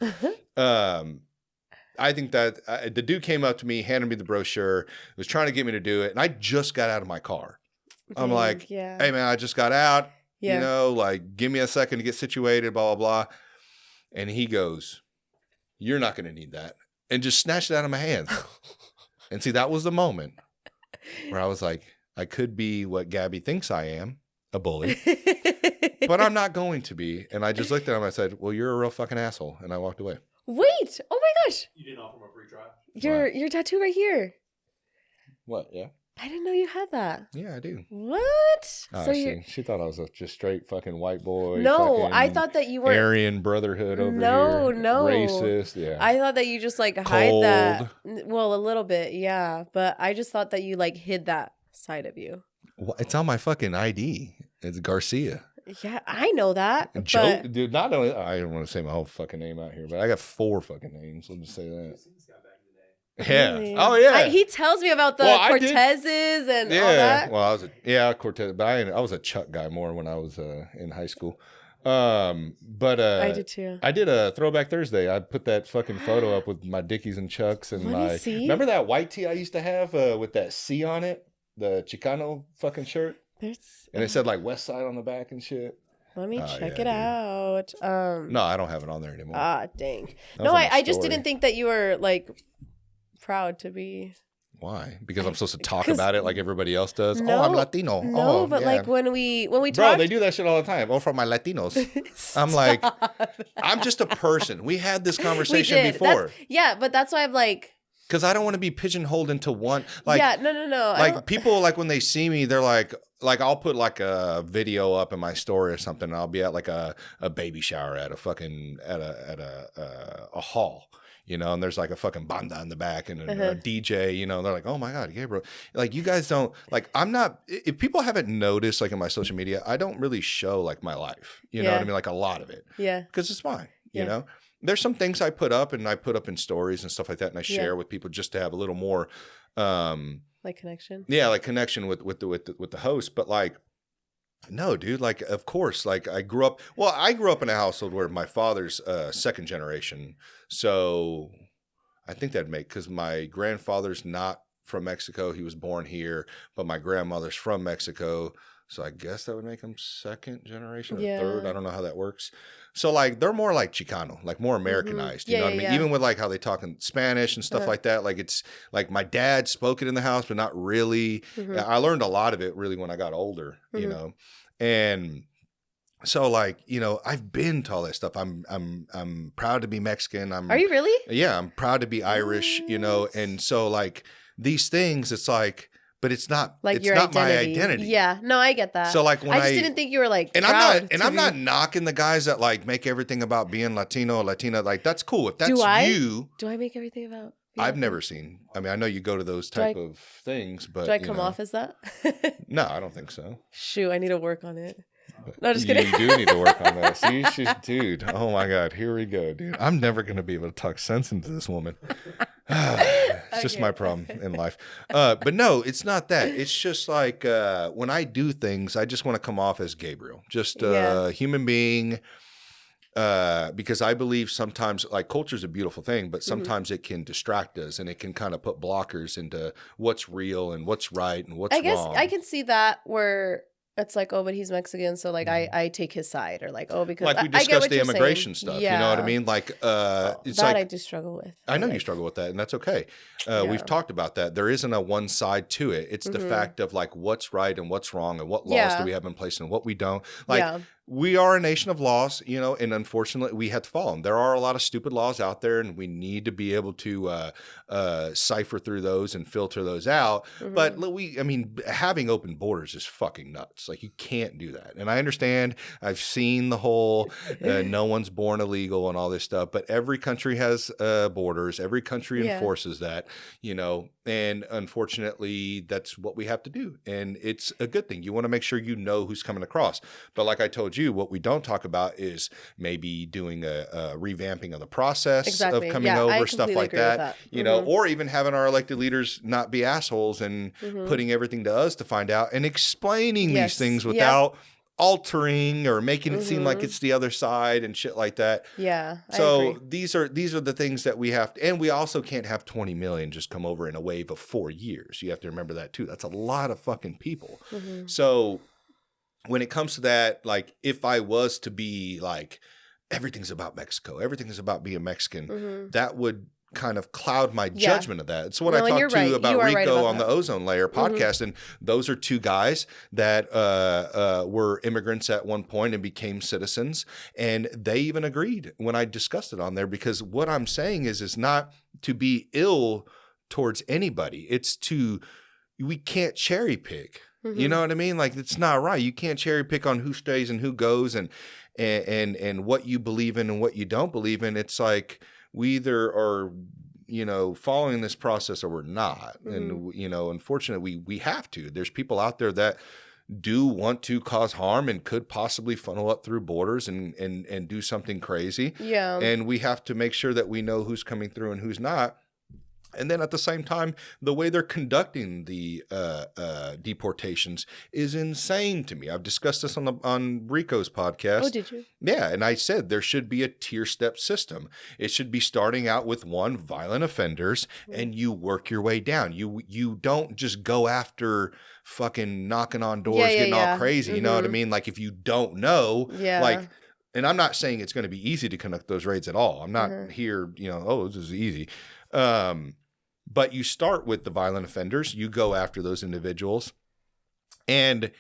I think that the dude came up to me, handed me the brochure, was trying to get me to do it, and I just got out of my car. I'm like, hey man, I just got out, like, give me a second to get situated, blah, blah, blah. And he goes, you're not going to need that. And just snatched it out of my hands. And see, that was the moment where I was like, I could be what Gabby thinks I am, a bully, but I'm not going to be. And I just looked at him. I said, well, you're a real fucking asshole. And I walked away. Wait. Oh my gosh. You didn't offer him a free trial? Your tattoo right here. What? Yeah. I didn't know you had that. Yeah, I do. What? Oh, so she thought I was a just straight fucking white boy. No, I thought that you were Aryan Brotherhood over here. No, Racist. Yeah. I thought that you just like hide that. Well, a little bit, yeah. But I just thought that you like hid that side of you. Well, it's on my fucking ID. It's Garcia. Yeah, I know that. Joe, dude, not only I don't want to say my whole fucking name out here, but I got 4 fucking names. Let me say that. Yeah. Really? Oh yeah. He tells me about the Cortezes and all that. Well, I was Cortez, but I was a Chuck guy more when I was in high school. But I did too. I did a Throwback Thursday. I put that fucking photo up with my Dickies and Chucks and remember that white tee I used to have with that C on it, the Chicano fucking shirt, and it said like West Side on the back and shit. Let me check it out. No, I don't have it on there anymore. Ah, dang. No, I just didn't think that you were like proud to be. Why? Because I'm supposed to talk about it like everybody else does. No, I'm Latino. No, but like when we talk, bro, they do that shit all the time. Oh, from my Latinos. I'm like, I'm just a person. We had this conversation before. But that's why I'm like. Because I don't want to be pigeonholed into one. Like, no. Like people, like when they see me, they're like I'll put like a video up in my story or something. And I'll be at like a baby shower at a fucking at a hall. And there's like a fucking banda in the back and a DJ, they're like, oh my God, Gabriel. Like, you guys don't, like, I'm not, if people haven't noticed, like in my social media, I don't really show like my life. You know what I mean? Like a lot of it. Yeah. Because it's fine, you know? There's some things I put up and I put up in stories and stuff like that and I share with people just to have a little more. Like connection? Yeah, like connection with the host. But like, no, dude, like, of course, like I grew up in a household where my father's second generation. So I think that'd make, because my grandfather's not from Mexico. He was born here, but my grandmother's from Mexico. So I guess that would make him second generation or third. I don't know how that works. So like, they're more like Chicano, like more Americanized. You know what I mean? Even with like how they talk in Spanish and stuff like that. Like it's like my dad spoke it in the house, but not really. I learned a lot of it really when I got older, you know? And so like, I've been to all that stuff. I'm proud to be Mexican. Are you really? Yeah. I'm proud to be Irish, and so like these things, it's like, but it's not like it's not my identity. Yeah. No, I get that. So like when I just didn't think you were like, and I'm not knocking the guys that like make everything about being Latino or Latina. Like that's cool. If that's you. Do I make everything about? I've never seen. I mean, I know you go to those type of things, but do I come off as that? No, I don't think so. Shoot, I need to work on it. No, just kidding. You do need to work on that. See, dude. Oh my God, here we go, dude. I'm never gonna be able to talk sense into this woman. It's just my problem in life. But no, it's not that. It's just like when I do things, I just want to come off as Gabriel, just a human being. Because I believe sometimes, like, culture is a beautiful thing, but sometimes it can distract us and it can kind of put blockers into what's real and what's right and what's wrong. I guess I can see that where it's like, oh, but he's Mexican, so like I take his side, or like, oh, because like we discussed the immigration stuff. You know what I mean? Like it's that like I do struggle with. I know you struggle with that, and that's okay. We've talked about that. There isn't a one side to it. It's the fact of like what's right and what's wrong, and what laws do we have in place and what we don't. Like we are a nation of laws, you know, and unfortunately we have to follow them. There are a lot of stupid laws out there, and we need to be able to cipher through those and filter those out. But I mean, having open borders is fucking nuts. Like, you can't do that. And I understand. I've seen the whole no one's born illegal and all this stuff. But every country has borders. Every country enforces that, you know. And unfortunately, that's what we have to do. And it's a good thing. You want to make sure you know who's coming across. But like I told you, what we don't talk about is maybe doing a revamping of the process of coming over, stuff like that. You know, or even having our elected leaders not be assholes and putting everything to us to find out and explaining these things without altering or making it seem like it's the other side and shit like that. Yeah. So these are the things that we have to, and we also can't have 20 million just come over in a wave of 4 years. You have to remember that too. That's a lot of fucking people. So when it comes to that, like, if I was to be like, everything's about Mexico, everything is about being Mexican, that would kind of cloud my judgment of that. It's what I talked to you about Rico on the Ozone Layer podcast. And those are two guys that were immigrants at one point and became citizens. And they even agreed when I discussed it on there, because what I'm saying is not to be ill towards anybody. It's we can't cherry pick. You know what I mean? Like, it's not right. You can't cherry pick on who stays and who goes and what you believe in and what you don't believe in. It's like, we either are, you know, following this process or we're not. And, you know, unfortunately, we have to. There's people out there that do want to cause harm and could possibly funnel up through borders and do something crazy. Yeah. And we have to make sure that we know who's coming through and who's not. And then at the same time, the way they're conducting the deportations is insane to me. I've discussed this on Rico's podcast. Oh, did you? Yeah, and I said there should be a tier step system. It should be starting out with violent offenders, and you work your way down. You don't just go after fucking knocking on doors, getting all crazy. You know what I mean? Like, if you don't know, like. And I'm not saying it's going to be easy to conduct those raids at all. I'm not here, you know, oh, this is easy. But you start with the violent offenders. You go after those individuals. And,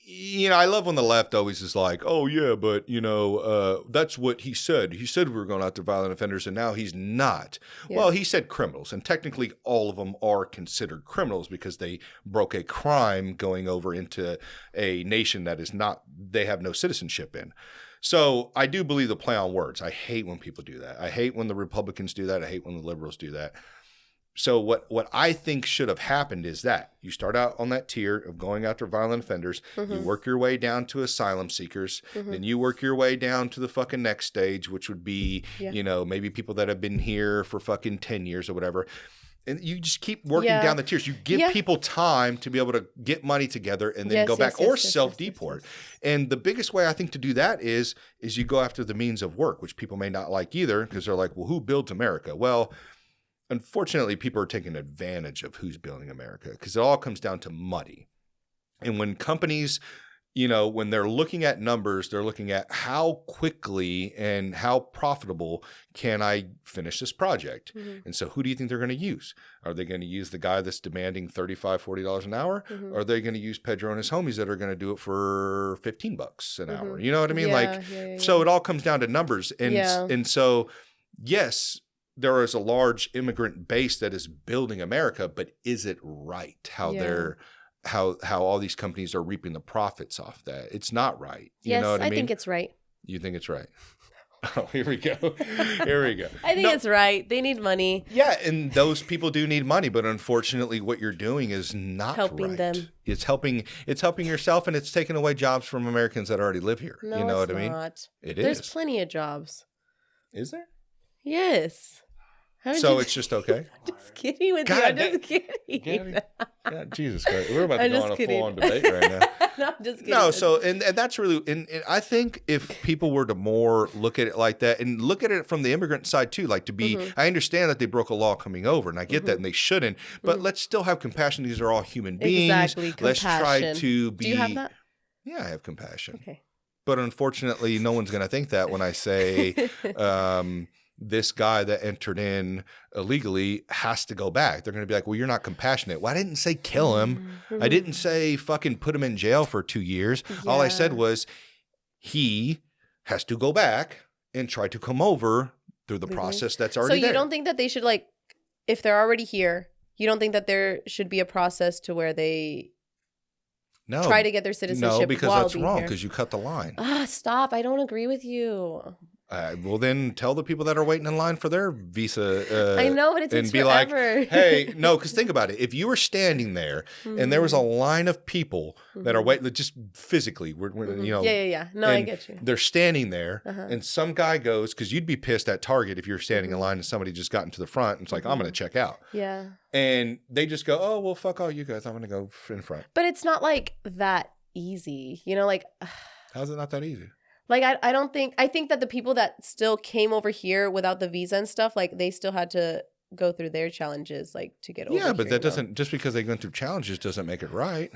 you know, I love when the left always is like, oh, yeah, but, you know, that's what he said. He said we were going after violent offenders, and now he's not. Yeah. Well, he said criminals. And technically all of them are considered criminals because they broke a crime going over into a nation that is not, they have no citizenship in. So I do believe the play on words. I hate when people do that. I hate when the Republicans do that. I hate when the liberals do that. So what I think should have happened is that you start out on that tier of going after violent offenders. You work your way down to asylum seekers. Then you work your way down to the fucking next stage, which would be, you know, maybe people that have been here for fucking 10 years or whatever. And you just keep working down the tiers. You give people time to be able to get money together and then go back or self-deport. And the biggest way I think to do that is you go after the means of work, which people may not like either, because they're like, well, who builds America? Well, unfortunately, people are taking advantage of who's building America because it all comes down to money. And when companies, you know, when they're looking at numbers, they're looking at how quickly and how profitable can I finish this project? And so who do you think they're going to use? Are they going to use the guy that's demanding $35, $40 an hour? Or are they going to use Pedro and his homies that are going to do it for $15 an hour? You know what I mean? So it all comes down to numbers. And so, yes, there is a large immigrant base that is building America, but is it right how they're how all these companies are reaping the profits off that? It's not right. You know what I mean? I think it's right. You think it's right? Oh, here we go. Here we go. I think it's right. They need money. Yeah, and those people do need money, but unfortunately what you're doing is not helping them. It's helping yourself, and it's taking away jobs from Americans that already live here. No, you know what I mean? Not. It There's is. plenty of jobs. Is there? Yes. So it's just okay. Just kidding with God, you. I'm just kidding. Gabby, God, Jesus Christ. We're about to I'm go just on a kidding. full-on debate right now. No, I'm just kidding. No, so and that's really and I think if people were to more look at it like that and look at it from the immigrant side too, like to be I understand that they broke a law coming over and I get that and they shouldn't, but let's still have compassion. These are all human beings. Exactly. Let's try to be Do you have that? Yeah, I have compassion. Okay. But unfortunately, no one's going to think that when I say this guy that entered in illegally has to go back. They're going to be like, well, you're not compassionate. Well, I didn't say kill him. I didn't say fucking put him in jail for 2 years. Yeah. All I said was he has to go back and try to come over through the process that's already there. So you don't think that they should, like, if they're already here, you don't think that there should be a process to where they try to get their citizenship? No, because while that's being wrong, here? because you cut the line. Stop. I don't agree with you. Well, then tell the people that are waiting in line for their visa. I know, but it takes and be forever. like, hey, no, because think about it. If you were standing there and there was a line of people that are waiting, just physically, you know. Yeah. No, I get you. They're standing there and some guy goes, because you'd be pissed at Target if you're standing in line and somebody just got into the front and it's like, I'm going to check out. Yeah. And they just go, oh, well, fuck all you guys. I'm going to go in front. But it's not like that easy, you know, like. How's it not that easy? Like, I think that the people that still came over here without the visa and stuff, like, they still had to go through their challenges, like, to get over here. Yeah, but that doesn't, just because they went through challenges doesn't make it right.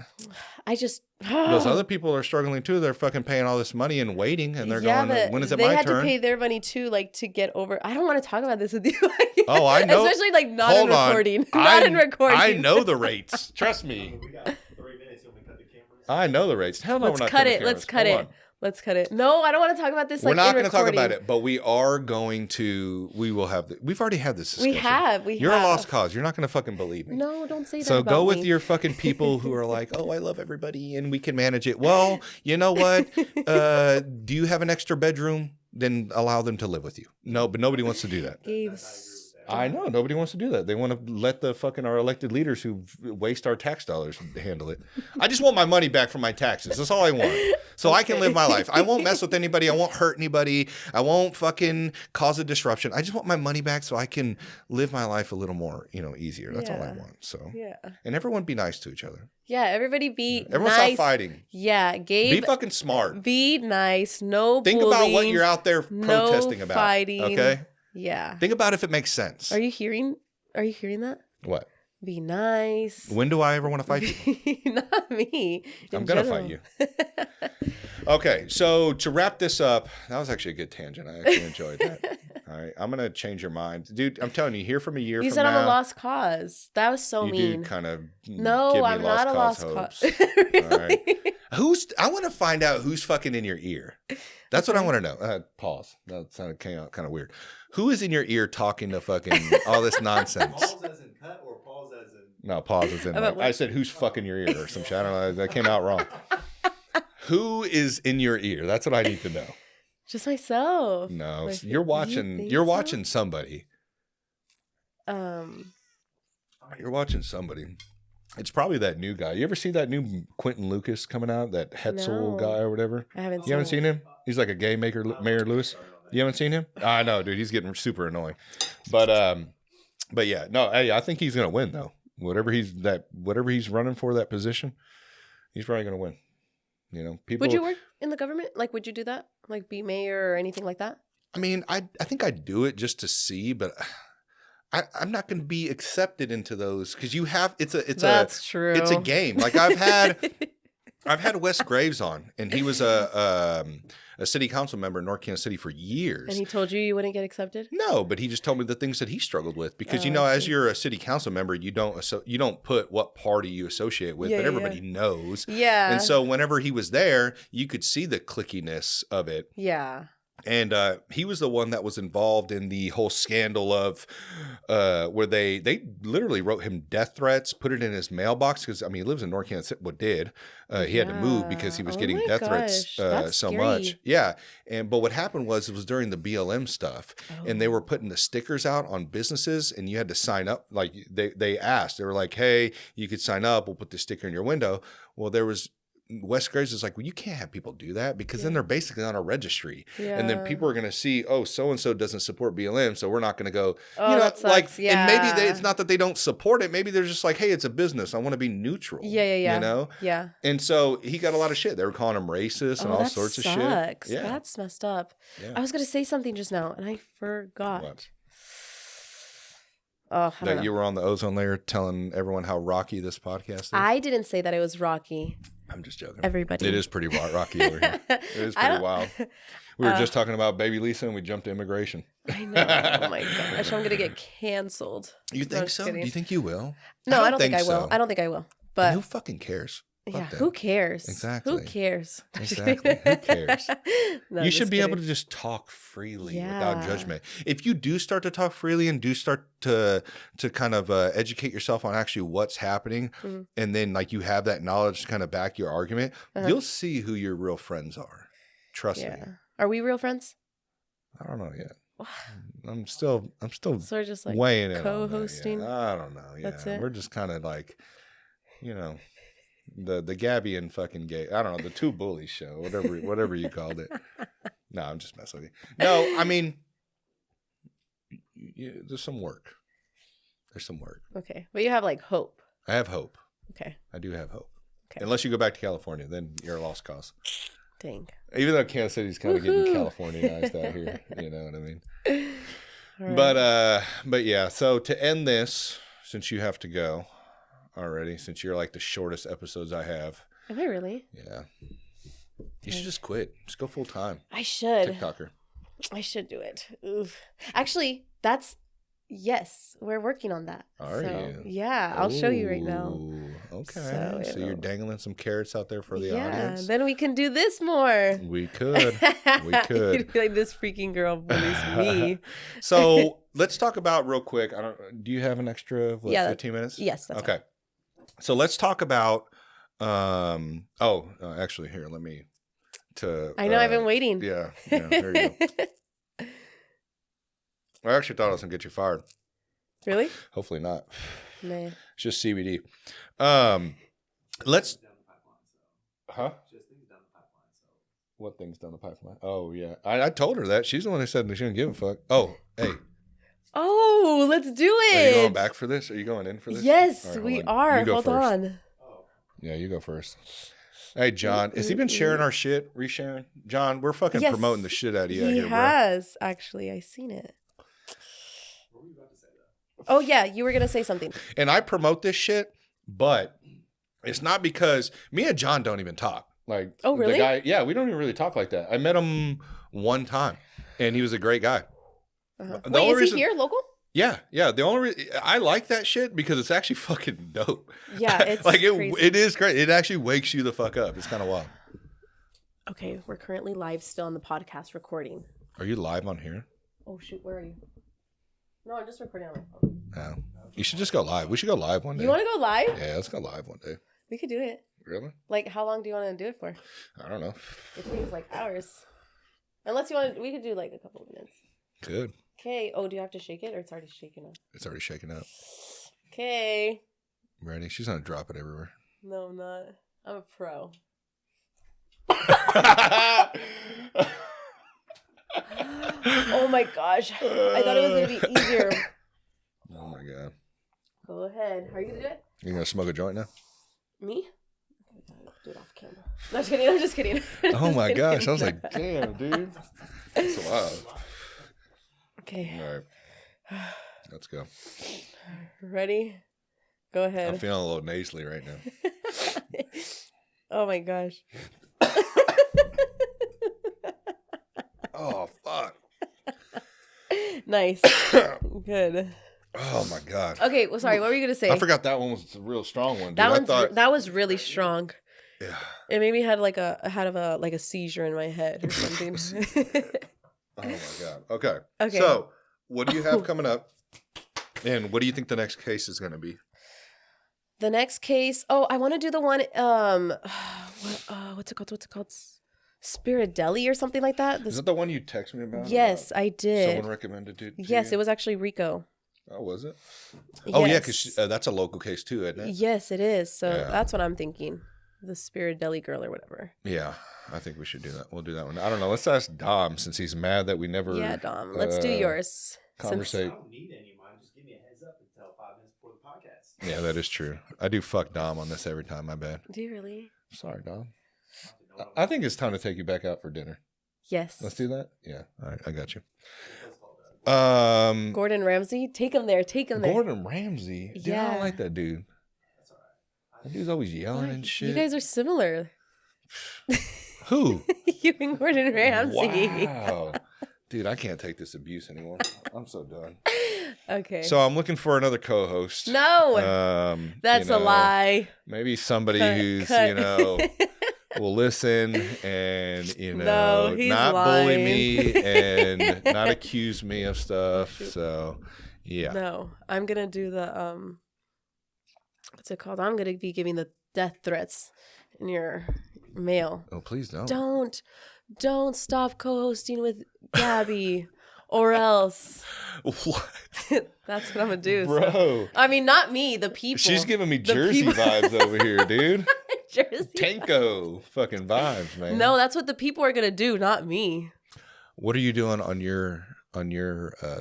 I just. Those other people are struggling too. They're fucking paying all this money and waiting, and they're going, when is it my turn? They had to pay their money too, like, to get over. I don't want to talk about this with you. Oh, I know. Especially, like, not in recording. Not in recording. I know the rates. Trust me. We got 3 minutes. You want me to cut the cameras? I know the rates. Hell no, Let's we're not cut cutting it. cameras. Let's cut Hold it. on. Let's cut it. No, I don't want to talk about this. We're like, not going to talk about it, but we are going to. We will have. We've already had this discussion. We have. You're a lost cause. You're not going to fucking believe me. No, don't say that. So about go with me. your fucking people who are like, oh, I love everybody and we can manage it. Well, you know what? Do you have an extra bedroom? Then allow them to live with you. No, but nobody wants to do that. I know. Nobody wants to do that. They want to let the fucking our elected leaders who waste our tax dollars handle it. I just want my money back from my taxes. That's all I want. So I can live my life. I won't mess with anybody. I won't hurt anybody. I won't fucking cause a disruption. I just want my money back so I can live my life a little more, easier. That's all I want. So yeah. And everyone be nice to each other. Yeah, everybody be Everyone nice. stop fighting. Yeah, Gabe. Be fucking smart. Be nice. No Think bullying, about what you're out there protesting no about. Fighting. Okay? Yeah. Think about if it makes sense. Are you hearing that? What? Be nice. When do I ever want to fight you? Not me. I'm going to fight you. Okay, so to wrap this up, that was actually a good tangent. I actually enjoyed that. All right, I'm going to change your mind. Dude, I'm telling you, here from a year you from said now. I'm a lost cause. That was so mean. You do kind of No, give me I'm not a lost hopes. cause. Really? All right. I want to find out who's fucking in your ear. That's what I want to know. Pause. That sounded kind of weird. Who is in your ear talking to fucking all this nonsense? Pause as in cut or pause as in... No, pause as in. Like, I said, who's fucking your ear or some shit. I don't know. That came out wrong. Who is in your ear? That's what I need to know. Just myself. No, Like, you're watching. You're watching somebody. You're watching somebody. It's probably that new guy. You ever see that new Quentin Lucas coming out? That Hetzel guy or whatever? I haven't. You haven't seen him? He's like a gay Mayor Lewis. You haven't seen him? I know, dude. He's getting super annoying. But yeah, no. Hey, I think he's gonna win though. Whatever he's running for that position, he's probably gonna win. People. Would you work in the government? Like, would you do that? Like, be mayor or anything like that? I mean, I think I'd do it just to see, but I'm not going to be accepted into those because That's true. It's a game. Like I've had Wes Graves on, and he was a city council member in North Kansas City for years. And he told you wouldn't get accepted? No, but he just told me the things that he struggled with because as you're a city council member, you don't put what party you associate with, but everybody knows. Yeah. And so whenever he was there, you could see the clickiness of it. Yeah. And he was the one that was involved in the whole scandal of where they literally wrote him death threats, put it in his mailbox because he lives in North Kansas. Did he had to move because he was getting death threats so much. Yeah, but what happened was it was during the BLM stuff, and they were putting the stickers out on businesses, and you had to sign up. Like they asked, they were like, "Hey, you could sign up. We'll put the sticker in your window." Well, there was Wes Graves is like, well, you can't have people do that because then they're basically on a registry. Yeah. And then people are going to see, oh, so-and-so doesn't support BLM, so we're not going to go, that sucks. like, and maybe it's not that they don't support it. Maybe they're just like, hey, it's a business. I want to be neutral. Yeah. You know? Yeah. And so he got a lot of shit. They were calling him racist and all sorts of shit. Yeah. That's messed up. Yeah. I was going to say something just now and I forgot. What? Oh, I don't know. You were on the ozone layer telling everyone how rocky this podcast is? I didn't say that it was rocky. I'm just joking. Everybody. It is pretty rocky over here. It is pretty wild. We were just talking about baby Lisa and we jumped to immigration. I know. Oh my gosh. I'm going to get canceled. You think so? Do you think you will? No, I don't think I will. I don't think I will. But who fucking cares? Yeah, who cares? Exactly. Who cares? Exactly. Who cares? No, you should be able to just talk freely without judgment. If you do start to talk freely and do start to kind of educate yourself on actually what's happening, and then like you have that knowledge to kind of back your argument, you'll see who your real friends are. Trust me. Are we real friends? I don't know yet. I'm still So we're just like weighing in co-hosting. I don't know. Yeah. That's it. We're just kind of like, the Gabby and fucking gay. I don't know, the two bullies show, whatever you called it. No, I'm just messing with you. No, I mean, there's some work. Okay, but you have like hope. I have hope. Okay. I do have hope. Okay. Unless you go back to California, then you're a lost cause. Dang. Even though Kansas City's kind of getting Californianized out here, you know what I mean? Right. But yeah. So to end this, since you have to go already, since you're like the shortest episodes I have. Am I really? Yeah. You should just quit. Just go full time. I should. TikToker. I should do it. Oof. Actually, yes, we're working on that. Are you? Yeah, I'll show you right now. Okay. So you're dangling some carrots out there for the audience. Yeah, then we can do this more. We could. You'd be like, this freaking girl bullies me. So let's talk about real quick. Do you have an extra 15 minutes? Yes. That's okay. Right. So let's talk about. Actually, here, let me. I know I've been waiting. Yeah. There you go. I actually thought I was gonna get you fired. Really? Hopefully not. Nah. It's just CBD. Let's. Huh? What thing's down the pipeline? Oh yeah, I told her that. She's the one who said she didn't give a fuck. Oh, hey. Oh, let's do it. Are you going back for this? Are you going in for this? Yes, right, we are. Hold on. Yeah, you go first. Hey, John, has he been sharing our shit? Resharing? John, we're fucking promoting the shit out of you. He has, actually. I seen it. What were you about to say, though? Oh, yeah. You were going to say something. And I promote this shit, but it's not because me and John don't even talk. Like, oh, really? The guy, we don't even really talk like that. I met him one time, and he was a great guy. Wait, is he here, local? Yeah. The only reason I like that shit because it's actually fucking dope. Yeah, it's like crazy. It is great. It actually wakes you the fuck up. It's kind of wild. Okay, we're currently live still on the podcast recording. Are you live on here? Oh shoot, where are you? No, I'm just recording on my phone. No, you should just go live. We should go live one day. You want to go live? Yeah, let's go live one day. We could do it. Really? Like, how long do you want to do it for? I don't know. It takes like hours. Unless you want to, we could do like a couple of minutes. Good. Okay. Oh, do you have to shake it or it's already shaken up? It's already shaken up. Okay. Ready? She's going to drop it everywhere. No, I'm not. I'm a pro. Oh my gosh. I thought it was going to be easier. Oh my God. Go ahead. Are you going to do it? You going to smoke a joint now? Me? Do it off camera. No, I'm just kidding. Oh my gosh. I was like, damn, dude. That's wild. Okay. All right. Let's go. Ready? Go ahead. I'm feeling a little nasally right now. Oh my gosh. Oh, fuck. Nice. Good. Oh my God. Okay, well, sorry. What were you gonna say? I forgot that one was a real strong one. Dude. That was really strong. Yeah. It made me had a seizure in my head or something. Oh my God. Okay. So, what do you have coming up? And what do you think the next case is going to be? The next case. Oh, I want to do the one. What's it called? Spirit Deli or something like that. Is that the one you texted me about? Yes, I did. Someone recommended it. Yes, it was actually Rico. Oh, was it? Yes. Oh, yeah, because that's a local case too, isn't it? Yes, it is. So that's what I'm thinking. the Spirit Deli girl or whatever. Yeah, I think we should do that. We'll do that one. I don't know. Let's ask Dom since he's mad that we never. Yeah, Dom. Let's do yours. Conversate. I don't need any of mine. Just give me a heads up until 5 minutes before the podcast. Yeah, that is true. I do fuck Dom on this every time. My bad. Do you really? Sorry, Dom. I think it's time to take you back out for dinner. Yes. Let's do that. Yeah. All right. I got you. Gordon Ramsay, take him there. Take him there. Gordon Ramsay. Dude, I don't like that dude. That's all right. That dude's always yelling and shit. You guys are similar. Who? You and Gordon Ramsay. Wow. Dude, I can't take this abuse anymore. I'm so done. Okay. So I'm looking for another co-host. No. That's a lie. Maybe somebody who's, will listen and, No, he's not lying. bully me and not accuse me of stuff. So, yeah. No, I'm going to do the, what's it called? I'm going to be giving the death threats in your mail. Oh, please don't. Don't stop co-hosting with Gabby or else. What? That's what I'm going to do. Bro. So. I mean, not me, the people. She's giving me Jersey vibes over here, dude. Jersey. Tanko fucking vibes, man. No, that's what the people are going to do, not me. What are you doing on your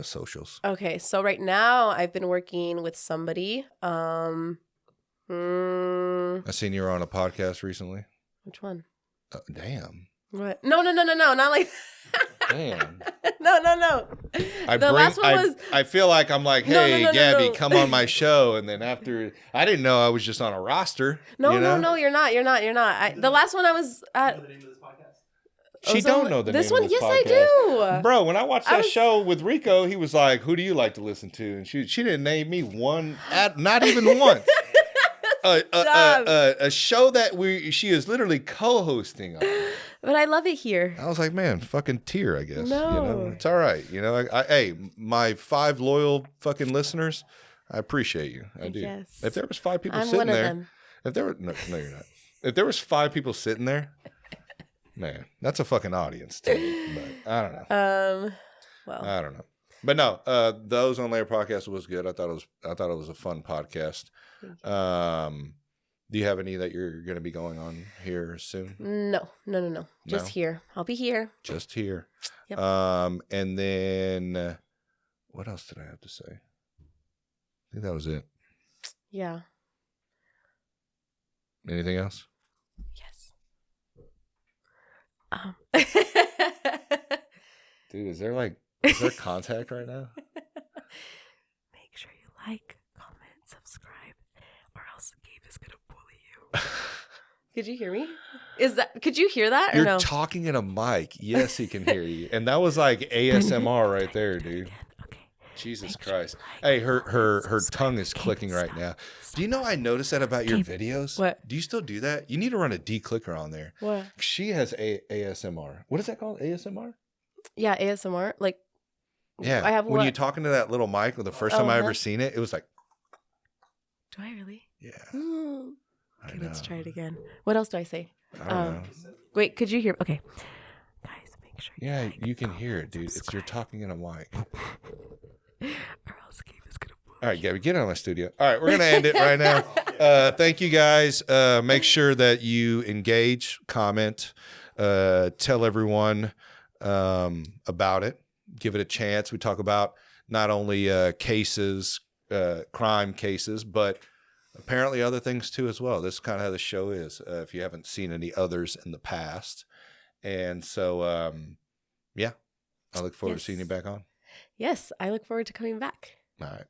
socials? Okay, so right now I've been working with somebody. I seen you were on a podcast recently. Which one? Damn. What? No, not like. Damn. No. Last one was. I feel like I'm like, hey, No, Gabby, no. come on my show, and then after, I didn't know I was just on a roster. No, you know? you're not. The last one I was at. You know the name of this podcast? She don't know the this name one. of this Yes, podcast. I do. Bro, when I watched that show with Rico, he was like, "Who do you like to listen to?" And she didn't name me one, not even once. A show that she is literally co-hosting on. But I love it here. I was like, man, fucking tear, I guess. No. It's all right. Hey, my 5 loyal fucking listeners, I appreciate you. I do. Yes. If there was 5 people I'm sitting one of there, them. if there were no, you're not. If there was 5 people sitting there, man, that's a fucking audience to me. But I don't know. Well, I don't know. But no, the Ozone Layer podcast was good. I thought it was a fun podcast. Do you have any that you're going to be going on here soon? No. Just here. I'll be here. Just here. Yep. And then what else did I have to say? I think that was it. Yeah. Anything else? Yes. Dude, is there contact right now? Make sure you like, comment, subscribe, or else Gabe is gonna bully you. Could you hear me? Could you hear that or You're no? talking in a mic. Yes, he can hear you. And that was like ASMR right there, dude. Okay. Jesus Christ. Hey, her tongue is clicking right now. Do you know I noticed that about your videos? What? Do you still do that? You need to run a declicker on there. What? She has ASMR. What is that called? ASMR? Yeah, ASMR. Like, yeah. I have when what? you're talking to that little mic, the first time I ever seen it, it was like. Do I really? Yeah. Okay, let's try it again. What else do I say? I don't know. Wait, could you hear? Okay. Guys, make sure you Yeah, like, you can hear it, dude. subscribe. You're talking in a mic. Or else Gabe is gonna bully All right, Gabby, get out of my studio. All right, we're going to end it right now. Thank you, guys. Make sure that you engage, comment, tell everyone about it. Give it a chance. We talk about not only cases, crime cases, but apparently other things too as well. This is kind of how the show is, if you haven't seen any others in the past. And so, yeah, I look forward to seeing you back on. Yes, I look forward to coming back. All right.